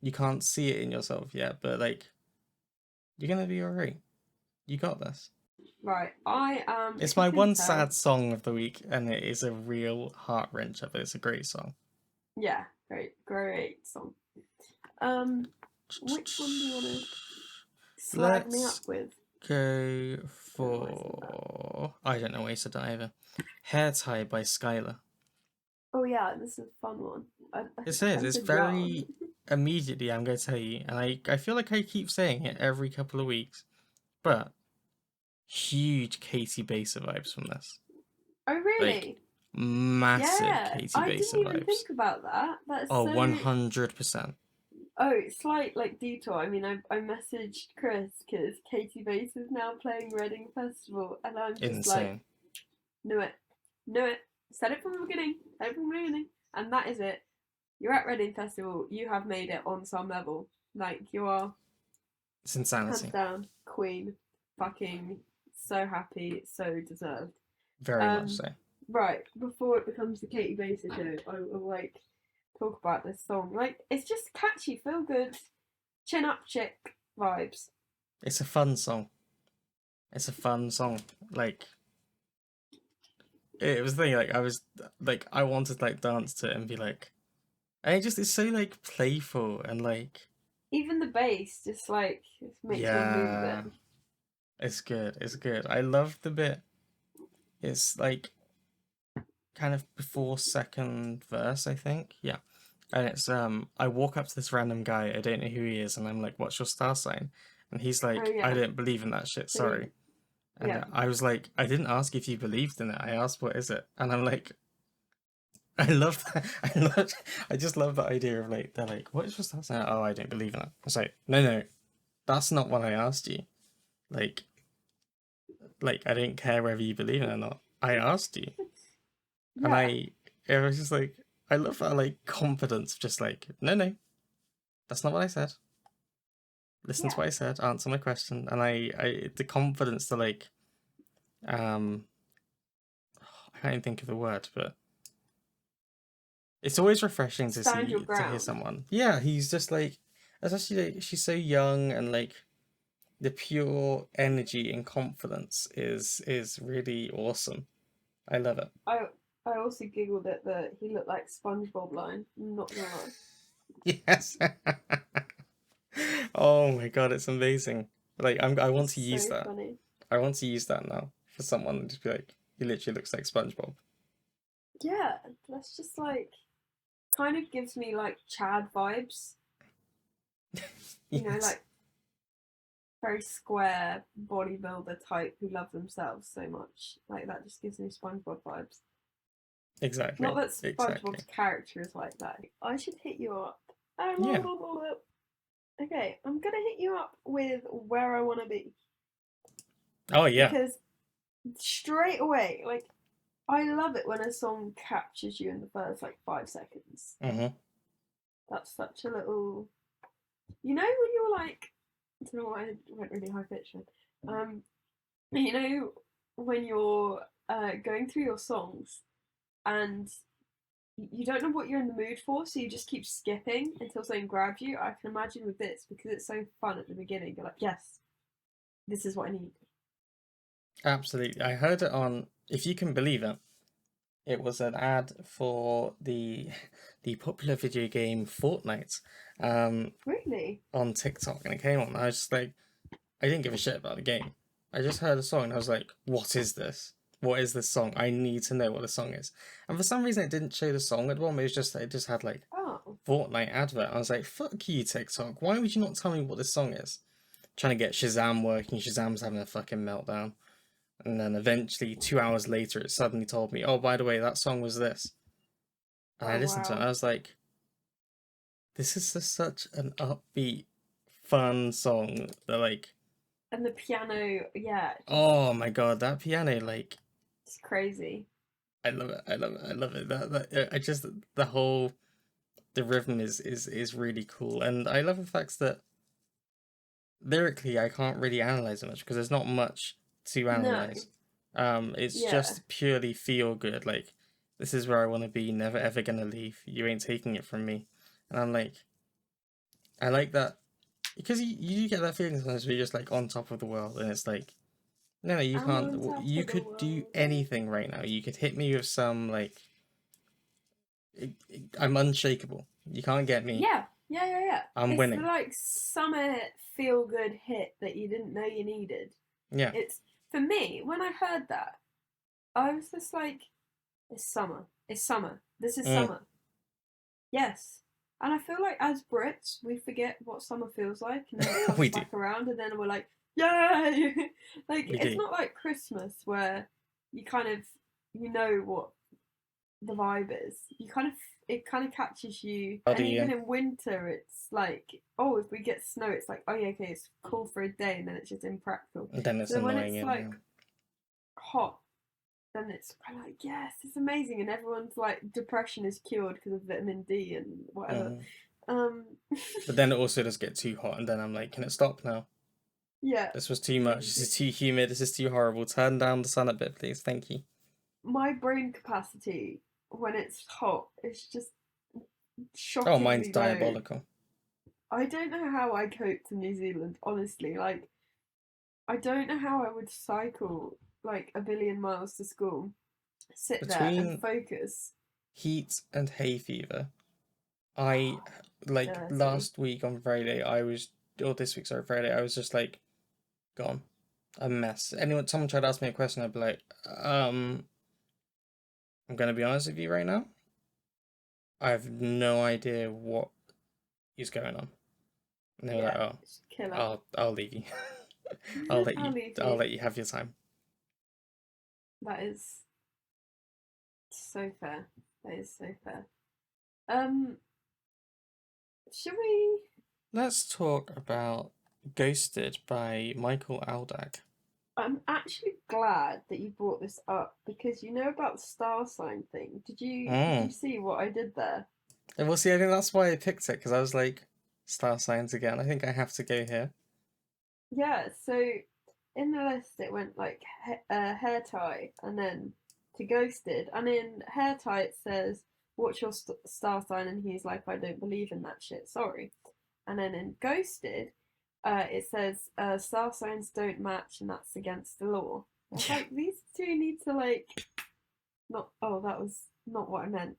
S2: You can't see it in yourself yet, but like you're gonna be alright. You got this.
S1: Right, I am.
S2: It's
S1: If you
S2: my
S1: can
S2: one
S1: tell,
S2: sad song of the week, and it is a real heart wrencher, but it's a great song.
S1: yeah, great song. Which one do you want to slag me up
S2: Let's
S1: with?
S2: go
S1: Don't know why I said that.
S2: for I don't know why I said that either. Hair Tie by Skylar.
S1: Oh yeah, this is a fun one.
S2: It says
S1: I
S2: it's
S1: said yarn.
S2: very immediately. I'm going to tell you, and I feel like I keep saying it every couple of weeks, but huge Katie Baser vibes from this.
S1: Oh
S2: Like
S1: really?
S2: massive
S1: Yeah,
S2: Katie
S1: I
S2: Baser
S1: didn't even
S2: vibes.
S1: think about that. That's
S2: Oh,
S1: so.
S2: 100%.
S1: Oh, slight like detour. I mean, I messaged Chris because Katie Bates is now playing Reading Festival, and I'm just like,
S2: Insane.
S1: knew it, knew it. Said it from the beginning. Said it from the beginning, and that is it. You're at Reading Festival. You have made it on some level. Like you are
S2: It's
S1: hands
S2: insanity.
S1: down queen. Fucking so happy, so deserved.
S2: Very much
S1: Um,
S2: so.
S1: right before it becomes the Katie Bates show, I will like talk about this song. Like it's just catchy, feel good, chin up chick vibes.
S2: It's a fun song. It's a fun song. Like it was the thing. Like I was like I wanted to like dance to it and be like, and it just it's so like playful and like
S1: Even the bass just like just makes you want to move a
S2: yeah,
S1: bit.
S2: it's good. It's good. I love the bit. It's like kind of before second verse, I think. Yeah. And it's I walk up to this random guy, I don't know who he is, and I'm like, "What's your star sign?" And he's
S1: Oh
S2: like, "I
S1: yeah,
S2: don't believe in that shit,
S1: so you,
S2: sorry." And
S1: yeah,
S2: I was like, "I didn't ask if you believed in it. I asked what is it?" And I'm like, I love that. I just love that idea of like they're like, "What is your star sign?" Oh, I don't believe in it. It's like, no, that's not what I asked you. Like, I don't care whether you believe in it or not. I asked you, and
S1: yeah,
S2: it was just like, I love that like confidence, just like, no, that's not what I said. Listen to
S1: yeah.
S2: what I said, answer my question, and the confidence to like, um, I can't even think of the word, but it's always refreshing to
S1: Stand your
S2: hear
S1: ground.
S2: someone. Yeah, he's just like, especially like, she's so young and like the pure energy and confidence is really awesome. I love it.
S1: I I also giggled at the he looked like SpongeBob line. I'm not gonna lie,
S2: Yes. Oh my god, it's amazing. Like I want
S1: it's
S2: to use
S1: so
S2: that.
S1: funny.
S2: I want to use that now for someone and just be like, he literally looks like SpongeBob.
S1: Yeah, that's just like kind of gives me like Chad vibes. You know,
S2: Yes.
S1: like very square bodybuilder type who love themselves so much. Like that just gives me SpongeBob vibes. Not
S2: Exactly.
S1: that
S2: Exactly.
S1: SpongeBob's character is like that. I should hit you up.
S2: Yeah.
S1: Okay, I'm gonna hit you up with where I want to be
S2: Oh yeah.
S1: because straight away, like I love it when a song captures you in the first like 5 seconds.
S2: Mm-hmm.
S1: That's such a little, you know, when you're like, I don't know why I went really high pitched. You know, when you're going through your songs and you don't know what you're in the mood for, so you just keep skipping until something grabs you. I can imagine with this because it's so fun at the beginning. You're like, yes, this is what I need.
S2: Absolutely. I heard it on, if you can believe it, it was an ad for the popular video game Fortnite
S1: Really?
S2: on TikTok, and it came on. I was just like, I didn't give a shit about the game. I just heard a song and I was like, what is this? What is this song? I need to know what the song is. And for some reason, it didn't show the song at the bottom. It just had like
S1: Oh,
S2: Fortnite advert. I was like, fuck you, TikTok. Why would you not tell me what this song is? Trying to get Shazam working. Shazam's having a fucking meltdown. And then eventually, 2 hours later, it suddenly told me, oh, by the way, that song was this. And I
S1: oh
S2: listened to it and
S1: wow.
S2: I was like, this is just such an upbeat, fun song that, like,
S1: And the piano, yeah, just
S2: oh my god, that piano, like,
S1: it's crazy.
S2: I love it. I love it. I love it. I just, the whole, the rhythm is really cool. And I love the fact that lyrically, I can't really analyze it much because there's not much to
S1: No,
S2: analyze. It's
S1: yeah,
S2: just purely feel good. Like, this is where I want to be. Never ever gonna leave. You ain't taking it from me. And I'm like, I like that because you get that feeling sometimes where you're just like on top of the world, and it's like No, no, you
S1: and
S2: can't.
S1: on top
S2: You
S1: of the
S2: could do
S1: world.
S2: anything right now. You could hit me with some like. I'm unshakable. You can't get me.
S1: Yeah, yeah, yeah, yeah.
S2: I'm
S1: It's the
S2: winning.
S1: like summer feel good hit that you didn't know you needed.
S2: Yeah.
S1: It's for me, when I heard that, I was just like, it's summer. It's summer. This is
S2: Mm.
S1: summer. Yes. And I feel like as Brits, we forget what summer feels like, and then it comes
S2: We do.
S1: back around, and then we're like, yay! Like,
S2: We
S1: it's
S2: do.
S1: not like Christmas where you kind of, you know what the vibe is. It kind of catches you,
S2: How do
S1: and
S2: you?
S1: even in winter, it's like, oh, if we get snow, it's like, oh yeah, okay, it's cool for a day, and then it's just impractical.
S2: And then
S1: So
S2: it's
S1: then when
S2: annoying
S1: it's
S2: and
S1: like hot, then it's kind of like, yes, it's amazing, and everyone's like, depression is cured because of vitamin D and whatever.
S2: Mhm.
S1: Um,
S2: But then it also does get too hot, and then I'm like, can it stop now?
S1: yeah,
S2: This was too much. This is
S1: seriously.
S2: too humid. This is too horrible. Turn down the sun a bit, please. Thank you.
S1: My brain capacity when it's hot is just
S2: Oh, mine's
S1: shockingly low.
S2: diabolical.
S1: I don't know how I coped in New Zealand, honestly. Like, I don't know how I would cycle like a billion miles to school, sit there and
S2: Between
S1: focus.
S2: heat and hay fever, I like
S1: Dirty.
S2: last week on Friday, or this week, sorry, Friday, I was just like, gone. A mess. Someone tried to ask me a question, I'd be like, I'm gonna be honest with you right now. I have no idea what is going on. And they were like,
S1: Yeah,
S2: oh,
S1: it's killer.
S2: I'll leave you.
S1: I'll leave
S2: I'll
S1: you.
S2: let you have your time.
S1: That is so fair. That is so fair. Um, should we?
S2: Let's talk about Ghosted by Michael Aldag.
S1: I'm actually glad that you brought this up because you know about the star sign thing. Did you
S2: Mm.
S1: see what I did there?
S2: And we'll see, I think that's why I picked it, because I was like, star signs again. I think I have to go here.
S1: Yeah, so in the list it went like hair tie and then to ghosted, and in hair tie it says what's your star sign, and he's like I don't believe in that shit, sorry. And then in ghosted, it says star signs don't match and that's against the law. I was
S2: Yeah.
S1: like, these two need to like not. Oh, that was not what I meant.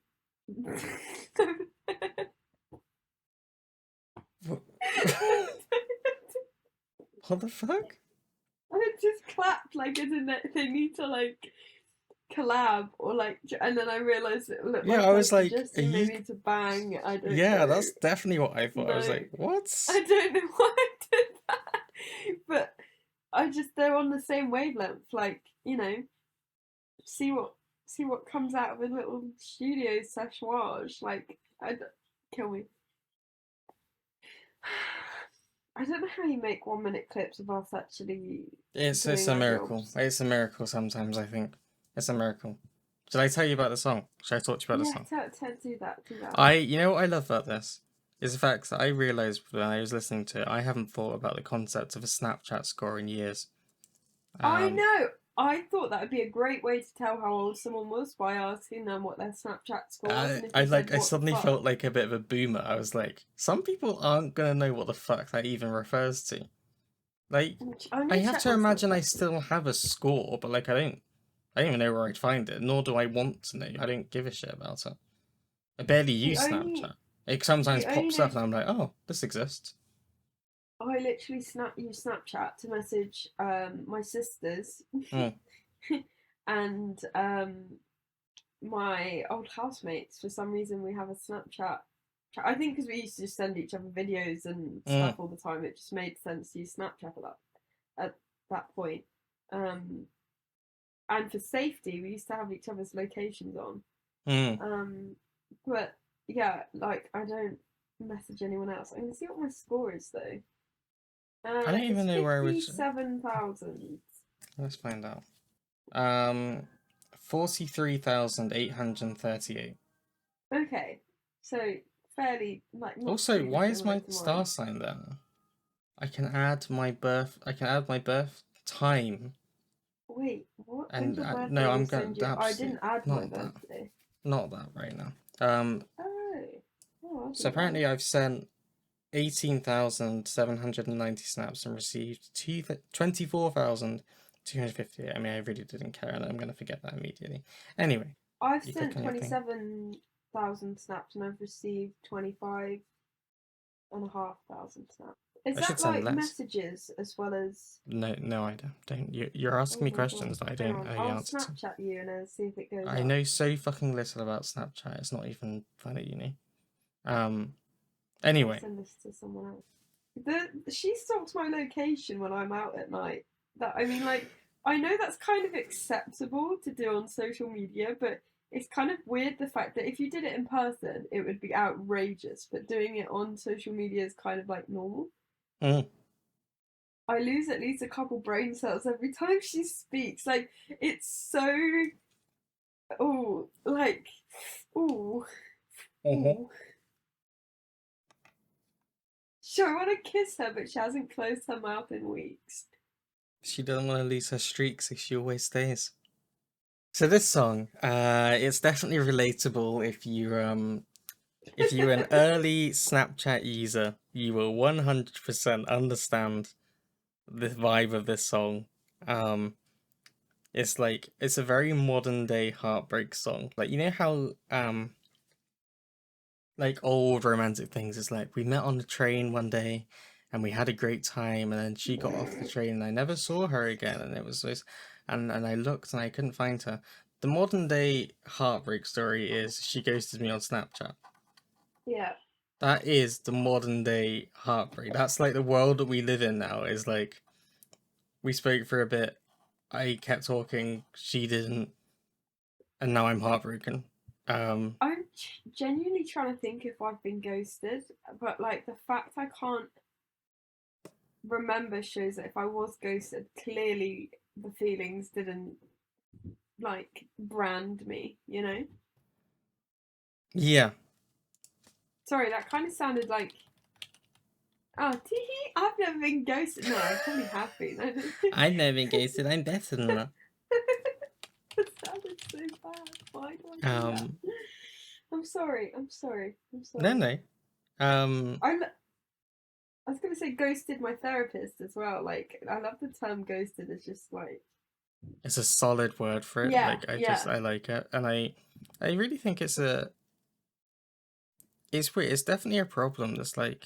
S2: What the fuck?
S1: I just clapped like as in that they need to like collab or like, and then I realized it looked
S2: Yeah,
S1: like
S2: I
S1: I
S2: was like, are
S1: suggesting they
S2: you?
S1: need to bang. I don't
S2: Yeah,
S1: know.
S2: that's definitely what I thought. I was
S1: No,
S2: like, what?
S1: I don't know why I did that. But I just they're on the same wavelength. Like see what see what comes out of a little studio seshwage. Like kill me. I don't know how you make 1 minute clips of us actually
S2: It's
S1: doing
S2: a
S1: our
S2: miracle.
S1: jobs.
S2: It's a miracle sometimes, I think. It's a miracle. Did I tell you about the song? Should I talk to you about the
S1: Yeah,
S2: song?
S1: do that, do that.
S2: You know what I love about this? Is the fact that I realised when I was listening to it, I haven't thought about the concept of a Snapchat score in years.
S1: I
S2: Um,
S1: know. I thought that would be a great way to tell how old someone was by asking them what their Snapchat score was, and if you said
S2: I
S1: what the
S2: suddenly
S1: fuck.
S2: felt like a bit of a boomer. I was like, some people aren't gonna know what the fuck that even refers to. Like,
S1: I'm
S2: I
S1: gonna
S2: have
S1: check
S2: to
S1: my
S2: imagine I
S1: Snapchat
S2: still have a score, but like I don't even know where I'd find it, nor do I want to know. I don't give a shit about it. I barely
S1: the
S2: use
S1: only
S2: Snapchat. It sometimes
S1: the only
S2: pops up and
S1: notif-
S2: I'm like, oh, this exists.
S1: I literally use Snapchat to message my sisters
S2: Mm,
S1: and my old housemates. For some reason, we have a Snapchat. I think because we used to just send each other videos and
S2: mm,
S1: stuff all the time, it just made sense to use Snapchat for that at that point. Um, and for safety, we used to have each other's locations on.
S2: mm.
S1: Um, but yeah, like I don't message anyone else. I'm gonna see what my score is though.
S2: I don't
S1: It's
S2: even know where I would.
S1: 57,000.
S2: Let's find out. Um, 43,838.
S1: Okay, so fairly like not
S2: Also,
S1: too
S2: why is
S1: dissimilar
S2: my
S1: to
S2: star
S1: mine.
S2: sign there? I can add my birth time,
S1: Wait, what? When's
S2: and
S1: your birthday?
S2: no,
S1: I'm gonna
S2: I'm going
S1: send you.
S2: to
S1: I didn't
S2: absolutely
S1: add my
S2: not that,
S1: birthday.
S2: not that right now.
S1: Oh, I'll
S2: So
S1: do that.
S2: apparently I've sent 18,790 snaps and received 24,000 250. I mean, I really didn't care, and I'm gonna forget that immediately. Anyway,
S1: I've
S2: you click
S1: sent
S2: on your thing.
S1: 27,000 snaps and I've received 25,500 snaps. Is
S2: I should
S1: that
S2: send
S1: like
S2: less.
S1: messages as well as?
S2: No, no, I don't. You're asking
S1: Oh
S2: me
S1: my god!
S2: questions that I
S1: Hang
S2: don't
S1: on,
S2: know the
S1: I'll
S2: answer to.
S1: Snapchat you and see if it goes
S2: I
S1: up.
S2: know so fucking little about Snapchat. It's not even funny, you know. Um.
S1: I'll
S2: Anyway,
S1: send this to someone else. She stalks my location when I'm out at night. That I mean, like I know that's kind of acceptable to do on social media, but it's kind of weird the fact that if you did it in person, it would be outrageous. But doing it on social media is kind of like normal.
S2: mm,
S1: I lose at least a couple brain cells every time she speaks. Like it's so like oh
S2: mhm.
S1: oh. Sure, I want to kiss her, but she hasn't closed her mouth in weeks.
S2: She doesn't want to lose her streak, so she always stays. So this song, it's definitely relatable if you're an early Snapchat user, you will 100% understand the vibe of this song. Um, it's like it's a very modern day heartbreak song. Like you know how like old romantic things is like we met on the train one day and we had a great time and then she got off the train and I never saw her again and it was this and I looked and I couldn't find her. The modern day heartbreak story is she ghosted me on Snapchat.
S1: Yeah.
S2: That is the modern day heartbreak. That's like the world that we live in now. Is like we spoke for a bit, I kept talking, she didn't, and now I'm heartbroken. Um,
S1: I'm genuinely trying to think if I've been ghosted, but like the fact I can't remember shows that if I was ghosted, clearly the feelings didn't like brand me, you know?
S2: yeah,
S1: Sorry, that kind of sounded like, oh, tee I've never been ghosted. No, I probably have been. I don't think.
S2: I've never been ghosted. I'm better than that.
S1: That sounded so bad. Why do I do that?
S2: Um,
S1: I'm sorry. I'm sorry. I'm
S2: no,
S1: sorry.
S2: no. Um,
S1: I I was gonna say ghosted my therapist as well. Like I love the term ghosted. It's just like
S2: it's a solid word for it.
S1: yeah,
S2: Like
S1: yeah,
S2: I like it, and I really think it's weird. It's definitely a problem. That's like,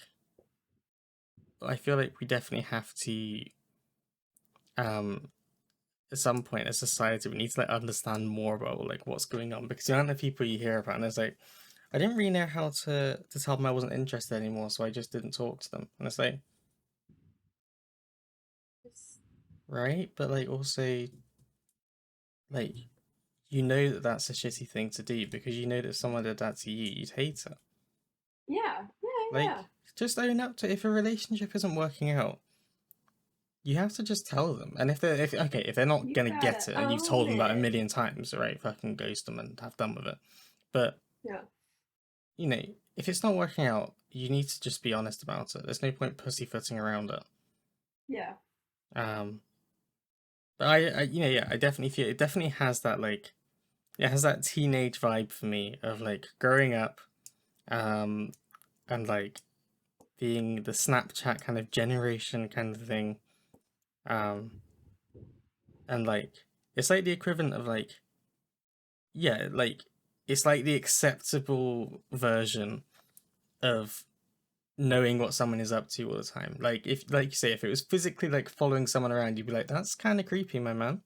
S2: I feel like we definitely have to, um, at some point as society, we need to like understand more about like what's going on because the amount of people you hear about, and it's like, I didn't really know how to tell them I wasn't interested anymore, so I just didn't talk to them. And it's like,
S1: it's,
S2: right, but like also like you know that that's a shitty thing to do because you know that if someone did that to you, you'd hate it.
S1: yeah, yeah,
S2: Like
S1: yeah.
S2: just own up to if a relationship isn't working out, you have to just tell them. And if they're not
S1: You
S2: gonna
S1: gotta
S2: get it and you've
S1: own
S2: told them that a
S1: it.
S2: million times, right? Fucking ghost them and have done with it. But
S1: Yeah,
S2: you know, if it's not working out, you need to just be honest about it. There's no point pussyfooting around it.
S1: yeah,
S2: Um, but you know, yeah, I definitely feel it definitely has that like it has that teenage vibe for me of like growing up, um, and like being the Snapchat kind of generation kind of thing. Um, and like it's like the equivalent of like yeah, like it's like the acceptable version of knowing what someone is up to all the time. Like if like you say, if it was physically like following someone around, you'd be like, that's kind of creepy, my man.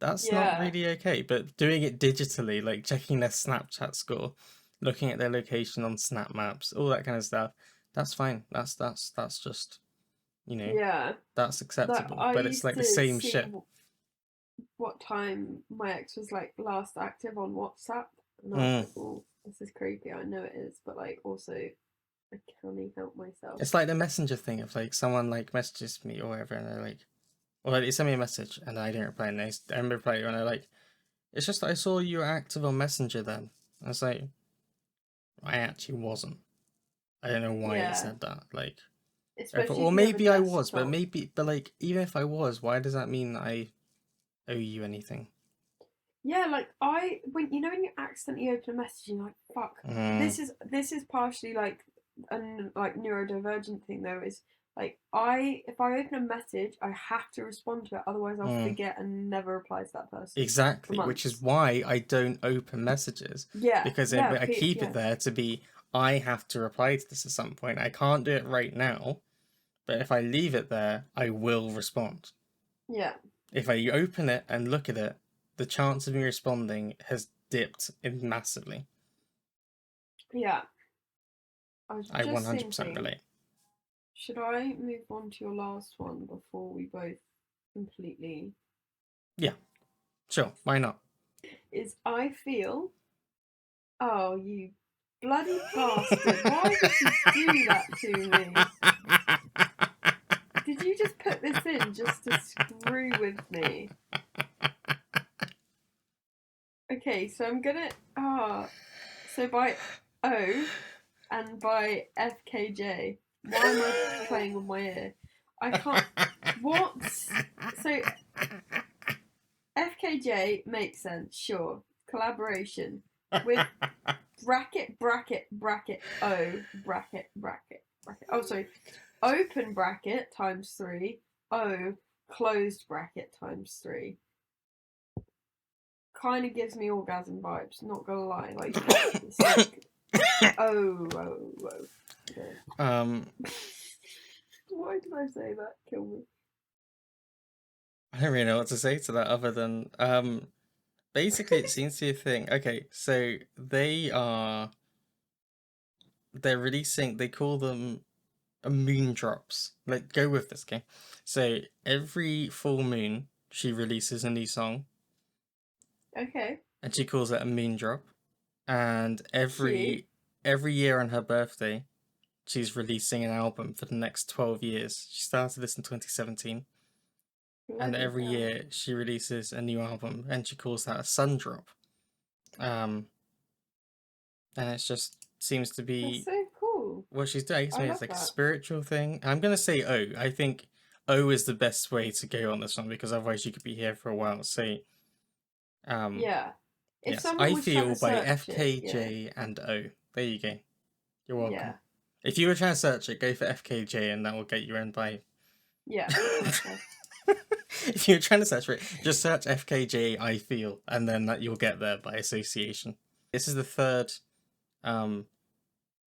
S2: That's not
S1: yeah,
S2: really okay. But doing it digitally, like checking their Snapchat score, looking at their location on Snap Maps, all that kind of stuff, that's fine. That's just you know
S1: yeah.
S2: that's
S1: That
S2: acceptable.
S1: I
S2: But it's
S1: used
S2: like the
S1: to
S2: same
S1: see
S2: shit.
S1: what time my ex was like last active on WhatsApp, and I was
S2: Mm.
S1: like, oh, this is creepy. I know it is, but like also, I can't help myself.
S2: It's like the messenger thing of like someone like messages me or whatever, and they're like, or like, they send me a message and I didn't reply, and I reply, and they're like, it's just that I saw you were active on Messenger then. I was like, I actually wasn't. I don't know why it
S1: Yeah,
S2: said that. Like, I thought,
S1: especially
S2: or
S1: if you have a
S2: maybe I was,
S1: desktop.
S2: but like, even if I was, why does that mean I owe you anything?
S1: Yeah, like I when you know when you accidentally open a message, you're like, fuck.
S2: Mm,
S1: This is partially like a like neurodivergent thing though. Is Like if I open a message, I have to respond to it, otherwise I'll
S2: Mm,
S1: forget and never reply to that person for
S2: exactly, which is
S1: months.
S2: why I don't open messages
S1: Yeah,
S2: because
S1: yeah,
S2: I keep it
S1: yeah,
S2: there to be. I have to reply to this at some point. I can't do it right now, but if I leave it there, I will respond.
S1: yeah,
S2: If I open it and look at it, the chance of me responding has dipped in massively.
S1: yeah. I was
S2: I
S1: just
S2: 100%
S1: thinking,
S2: relate.
S1: should I move on to your last one before we both completely?
S2: Yeah, sure, why not?
S1: Is I feel. Oh, you bloody bastard! Why did you do that to me? Did you just put this in just to screw with me? Okay, so I'm gonna so by O and by FKJ. Why am I playing with my ear? I can't. What? So FKJ makes sense, sure. Collaboration with bracket O bracket. Oh, sorry. Open bracket times 3. O closed bracket times 3. Kind of gives me orgasm vibes, not gonna lie. Like, it's like, oh. Okay.
S2: um,
S1: Why did I say that? Kill me.
S2: I don't really know what to say to that other than basically it seems to be a thing. Okay, so they're releasing, they call them moon drops. Like, go with this, okay? So every full moon she releases a new song
S1: Okay,
S2: and she calls it a moon drop. And
S1: cute.
S2: every year on her birthday she's releasing an album for the next 12 years. She started this in 2017, and
S1: Bloody
S2: every
S1: hell.
S2: year she releases a new album and she calls that a sun drop. Um, and it just seems to
S1: That's
S2: be
S1: so cool.
S2: what she's doing. I
S1: I
S2: mean, it's
S1: love
S2: like a
S1: that.
S2: spiritual thing. I'm gonna say O. I think O is the best way to go on this one because otherwise you could be here for a while. So, um,
S1: Yeah. If
S2: yes,
S1: someone
S2: I
S1: was trying
S2: feel
S1: to
S2: by
S1: search it,
S2: FKJ and O. There you go. You're
S1: yeah.
S2: welcome. If you were trying to search it, go for FKJ and that will get you in by.
S1: Yeah. Okay.
S2: If you're trying to search for it, just search FKJ I feel, and then that you'll get there by association. This is the third um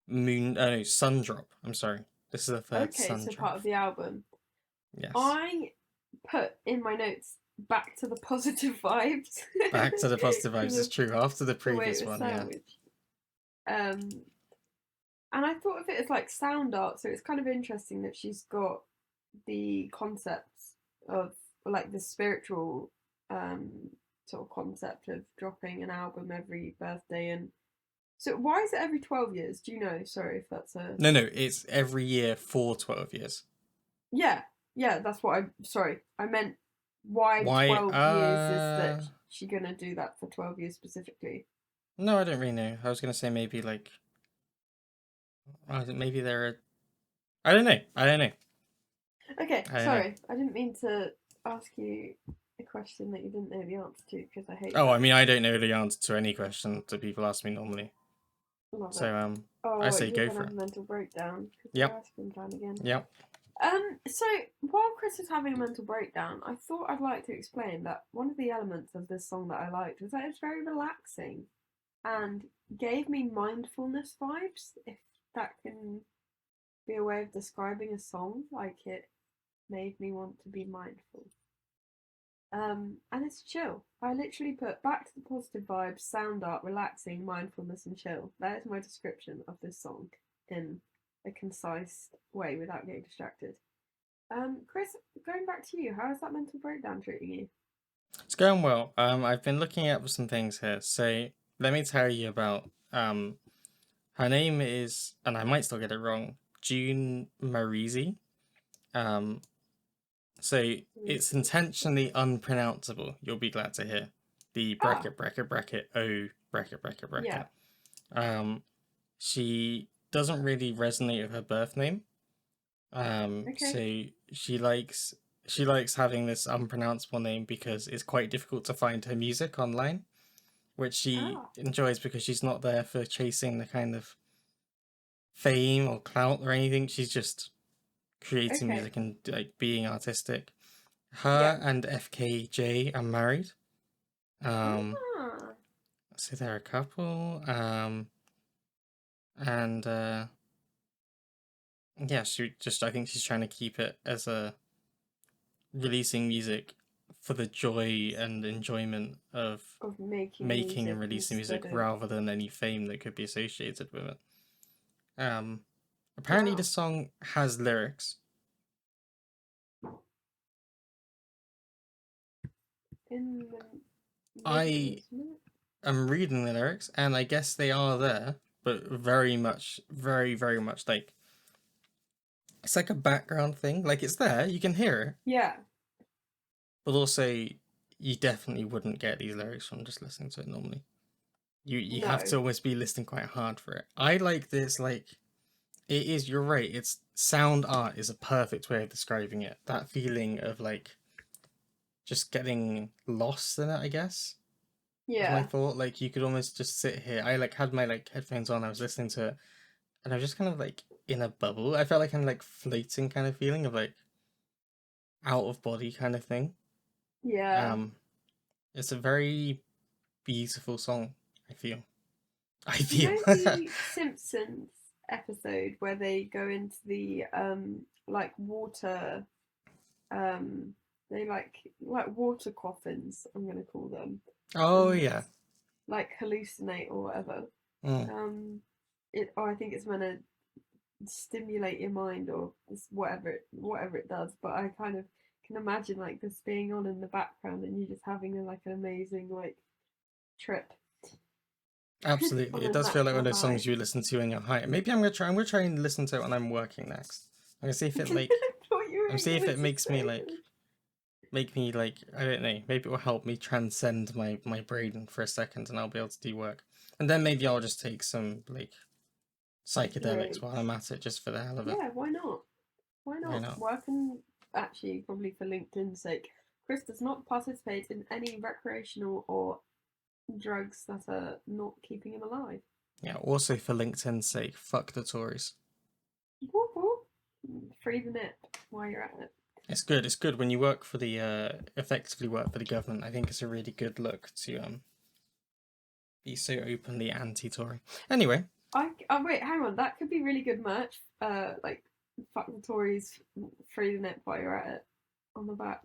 S2: no, sun drop. I'm sorry. This is the third
S1: Okay,
S2: sun
S1: so
S2: drop.
S1: part of the album.
S2: Yes.
S1: I put in my notes back to the positive vibes
S2: Back to the positive vibes
S1: because
S2: is
S1: of
S2: true. After the
S1: the way it
S2: previous
S1: was
S2: one, yeah.
S1: sandwiched. Um, and I thought of it as like sound art, so it's kind of interesting that she's got the concepts of like the spiritual um sort of concept of dropping an album every birthday. And so why is it every 12 years? Do you know? Sorry if that's a.
S2: No, no, it's every year for 12 years.
S1: Yeah, yeah, that's what I. Sorry, I meant why
S2: Why?
S1: 12 years is that she gonna do that for 12 years specifically?
S2: No, I don't really know. I was gonna say maybe like, maybe there are. I don't know. I don't know.
S1: Okay,
S2: I don't know.
S1: sorry, I didn't mean to ask you a question that you didn't know the answer to because I hate
S2: Oh, I
S1: that.
S2: mean, I don't know the answer to any question that people ask me normally.
S1: Love it.
S2: So, I
S1: Oh,
S2: say
S1: you're
S2: go
S1: gonna
S2: for
S1: have
S2: it.
S1: a mental breakdown because your
S2: Yep.
S1: ice cream van again.
S2: Yep.
S1: So while Chris is having a mental breakdown, I thought I'd like to explain that one of the elements of this song that I liked was that it's very relaxing and gave me mindfulness vibes, if that can be a way of describing a song. Like, it made me want to be mindful. And it's chill. I literally put back to the positive vibes, sound art, relaxing, mindfulness, and chill. That is my description of this song in a concise way without getting distracted. Chris, going back to you, how is that mental breakdown treating you?
S2: It's going well. I've been looking at some things here. So let me tell you about her name is, and I might still get it wrong, June Marizi. Um, so it's intentionally unpronounceable. You'll be glad to hear the
S1: Ah,
S2: bracket O bracket
S1: yeah.
S2: bracket. Um, she doesn't really resonate with her birth name.
S1: Okay.
S2: So she likes having this unpronounceable name because it's quite difficult to find her music online, which she
S1: Ah,
S2: enjoys because she's not there for chasing the kind of fame or clout or anything. She's just creating
S1: Okay.
S2: music and like being artistic.
S1: Yeah.
S2: Her and FKJ are married.
S1: Ah.
S2: So they're a couple. And yeah, I think she's trying to keep it as a releasing music for the joy and enjoyment of
S1: Of making
S2: making and
S1: music
S2: releasing music
S1: instead of.
S2: rather than any fame that could be associated with it. Um, Apparently the
S1: Wow.
S2: song has lyrics.
S1: In the middle,
S2: I
S1: isn't it?
S2: am reading the lyrics, and I guess they are there, but very much, very, very much like it's like a background thing. Like it's there, you can hear it,
S1: Yeah.
S2: but also you definitely wouldn't get these lyrics from just listening to it normally. You have
S1: No.
S2: to almost be listening quite hard for it. I like this, like it is. You're right. It's sound art is a perfect way of describing it. That feeling of like just getting lost in it, I guess. Was my
S1: Yeah.
S2: thought. Like you could almost just sit here. I like had my like headphones on. I was listening to it, and I was just kind of like in a bubble. I felt like I'm like floating kind of feeling of like out of body kind of thing.
S1: Yeah.
S2: Um, it's a very beautiful song. I feel. I
S1: You
S2: feel.
S1: know the Simpsons episode where they go into the like water um they like water coffins, I'm gonna call them,
S2: Oh
S1: and
S2: yeah.
S1: like hallucinate or whatever.
S2: Mm,
S1: Um I think it's meant to stimulate your mind or whatever it does, but I kind of can imagine like this being on in the background and you just having like an amazing like trip
S2: absolutely.
S1: on
S2: It
S1: a
S2: does feel like one
S1: natural
S2: of those songs
S1: high.
S2: you listen to when you're high. Maybe I'm gonna try. I'm gonna try and listen to it when I'm working next. I'm gonna see if it like.
S1: What you
S2: I'm
S1: were
S2: see if
S1: gonna
S2: it makes me
S1: say.
S2: like make me like I don't know. Maybe it will help me transcend my brain for a second, and I'll be able to do work. And then maybe I'll just take some like psychedelics
S1: Great.
S2: while I'm at it, just for the hell of it.
S1: Yeah, why not? Why
S2: Why
S1: not?
S2: not?
S1: Working actually probably for LinkedIn's sake. Chris does not participate in any recreational or drugs that are not keeping him alive.
S2: Yeah. Also for LinkedIn's sake, fuck the Tories.
S1: Whoop, whoop. Free the nip while you're at it.
S2: It's good. It's good when you work for the effectively work for the government. I think it's a really good look to be so openly anti-Tory. Anyway,
S1: Oh wait, hang on. That could be really good merch. Like fuck the Tories, free the nip while you're at it on the back.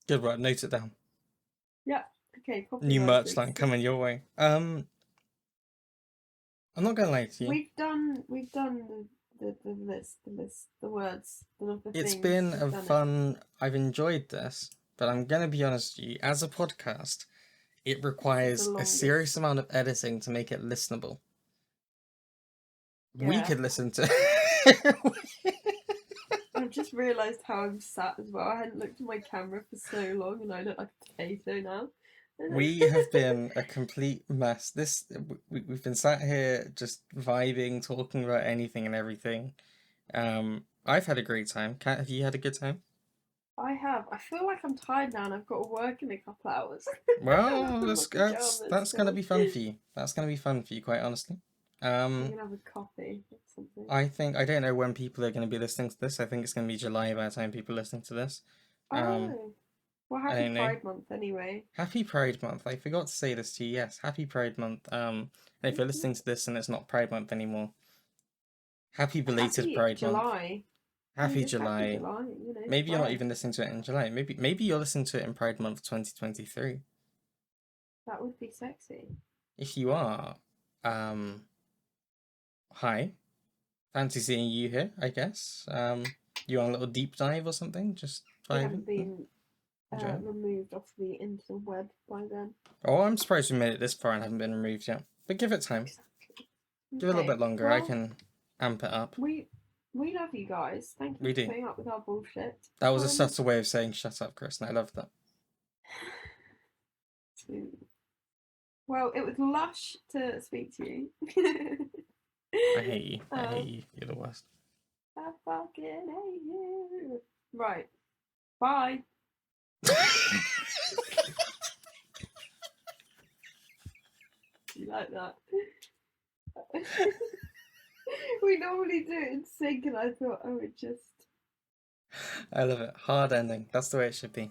S2: good work. Note it down.
S1: Yeah. Okay.
S2: New merch
S1: Copywriters.
S2: line coming your way. I'm not gonna lie to you.
S1: We've done the words, the
S2: It's
S1: things.
S2: been
S1: We've
S2: a
S1: done it.
S2: fun. I've enjoyed this, but I'm gonna be honest with you. As a podcast, it
S1: This is the
S2: requires a serious
S1: longest.
S2: amount of editing to make it listenable. We
S1: Yeah.
S2: could listen to.
S1: I've just realised how I'm sat as well. I hadn't looked at my camera for so long, and I look like a potato now.
S2: We have been a complete mess. We've been sat here just vibing, talking about anything and everything. I've had a great time. Kat, have you had a good time?
S1: I have. I feel like I'm tired now, and I've got to work in a couple hours. I'm
S2: Well,
S1: in my pajamas
S2: that's gonna
S1: still.
S2: be fun for you. That's gonna be fun for you, quite honestly.
S1: I'm
S2: Um,
S1: gonna have a coffee or something.
S2: I think I don't know when people are gonna be listening to this. I think it's gonna be July by the time people are listening to this. Um,
S1: Oh, well,
S2: I
S1: happy
S2: don't know.
S1: Pride Month anyway.
S2: Happy Pride Month. I forgot to say this to you. Yes, Happy Pride Month. And if you're
S1: Thank
S2: listening
S1: you.
S2: to this and it's not Pride Month anymore, happy belated
S1: Happy
S2: Pride Month.
S1: July.
S2: Happy
S1: Just happy
S2: July.
S1: July.
S2: Maybe you're not
S1: Spread.
S2: even listening to it in July. Maybe you're listening to it in Pride Month 2023.
S1: That would be sexy.
S2: If you are, um, hi. Fancy seeing you here, I guess. You on a little deep dive or something? Just
S1: We
S2: vibing?
S1: haven't been
S2: Enjoy it.
S1: removed off the interweb by then.
S2: Oh, I'm surprised we made it this far and haven't been removed yet. But give it time.
S1: Exactly.
S2: Give it a little
S1: Okay.
S2: bit longer. I
S1: Well,
S2: can amp it up.
S1: we love you guys. Thank you
S2: We
S1: for
S2: do.
S1: putting up with our bullshit.
S2: That was a
S1: Um,
S2: subtle way of saying shut up, Chris, and I love that.
S1: well, it was lush to speak to you.
S2: I hate you. I hate
S1: um,
S2: you. You're the worst.
S1: I fucking hate you. Right. Bye. You like that? We normally do it in sync, and I thought I would just.
S2: I love it. Hard ending. That's the way it should be.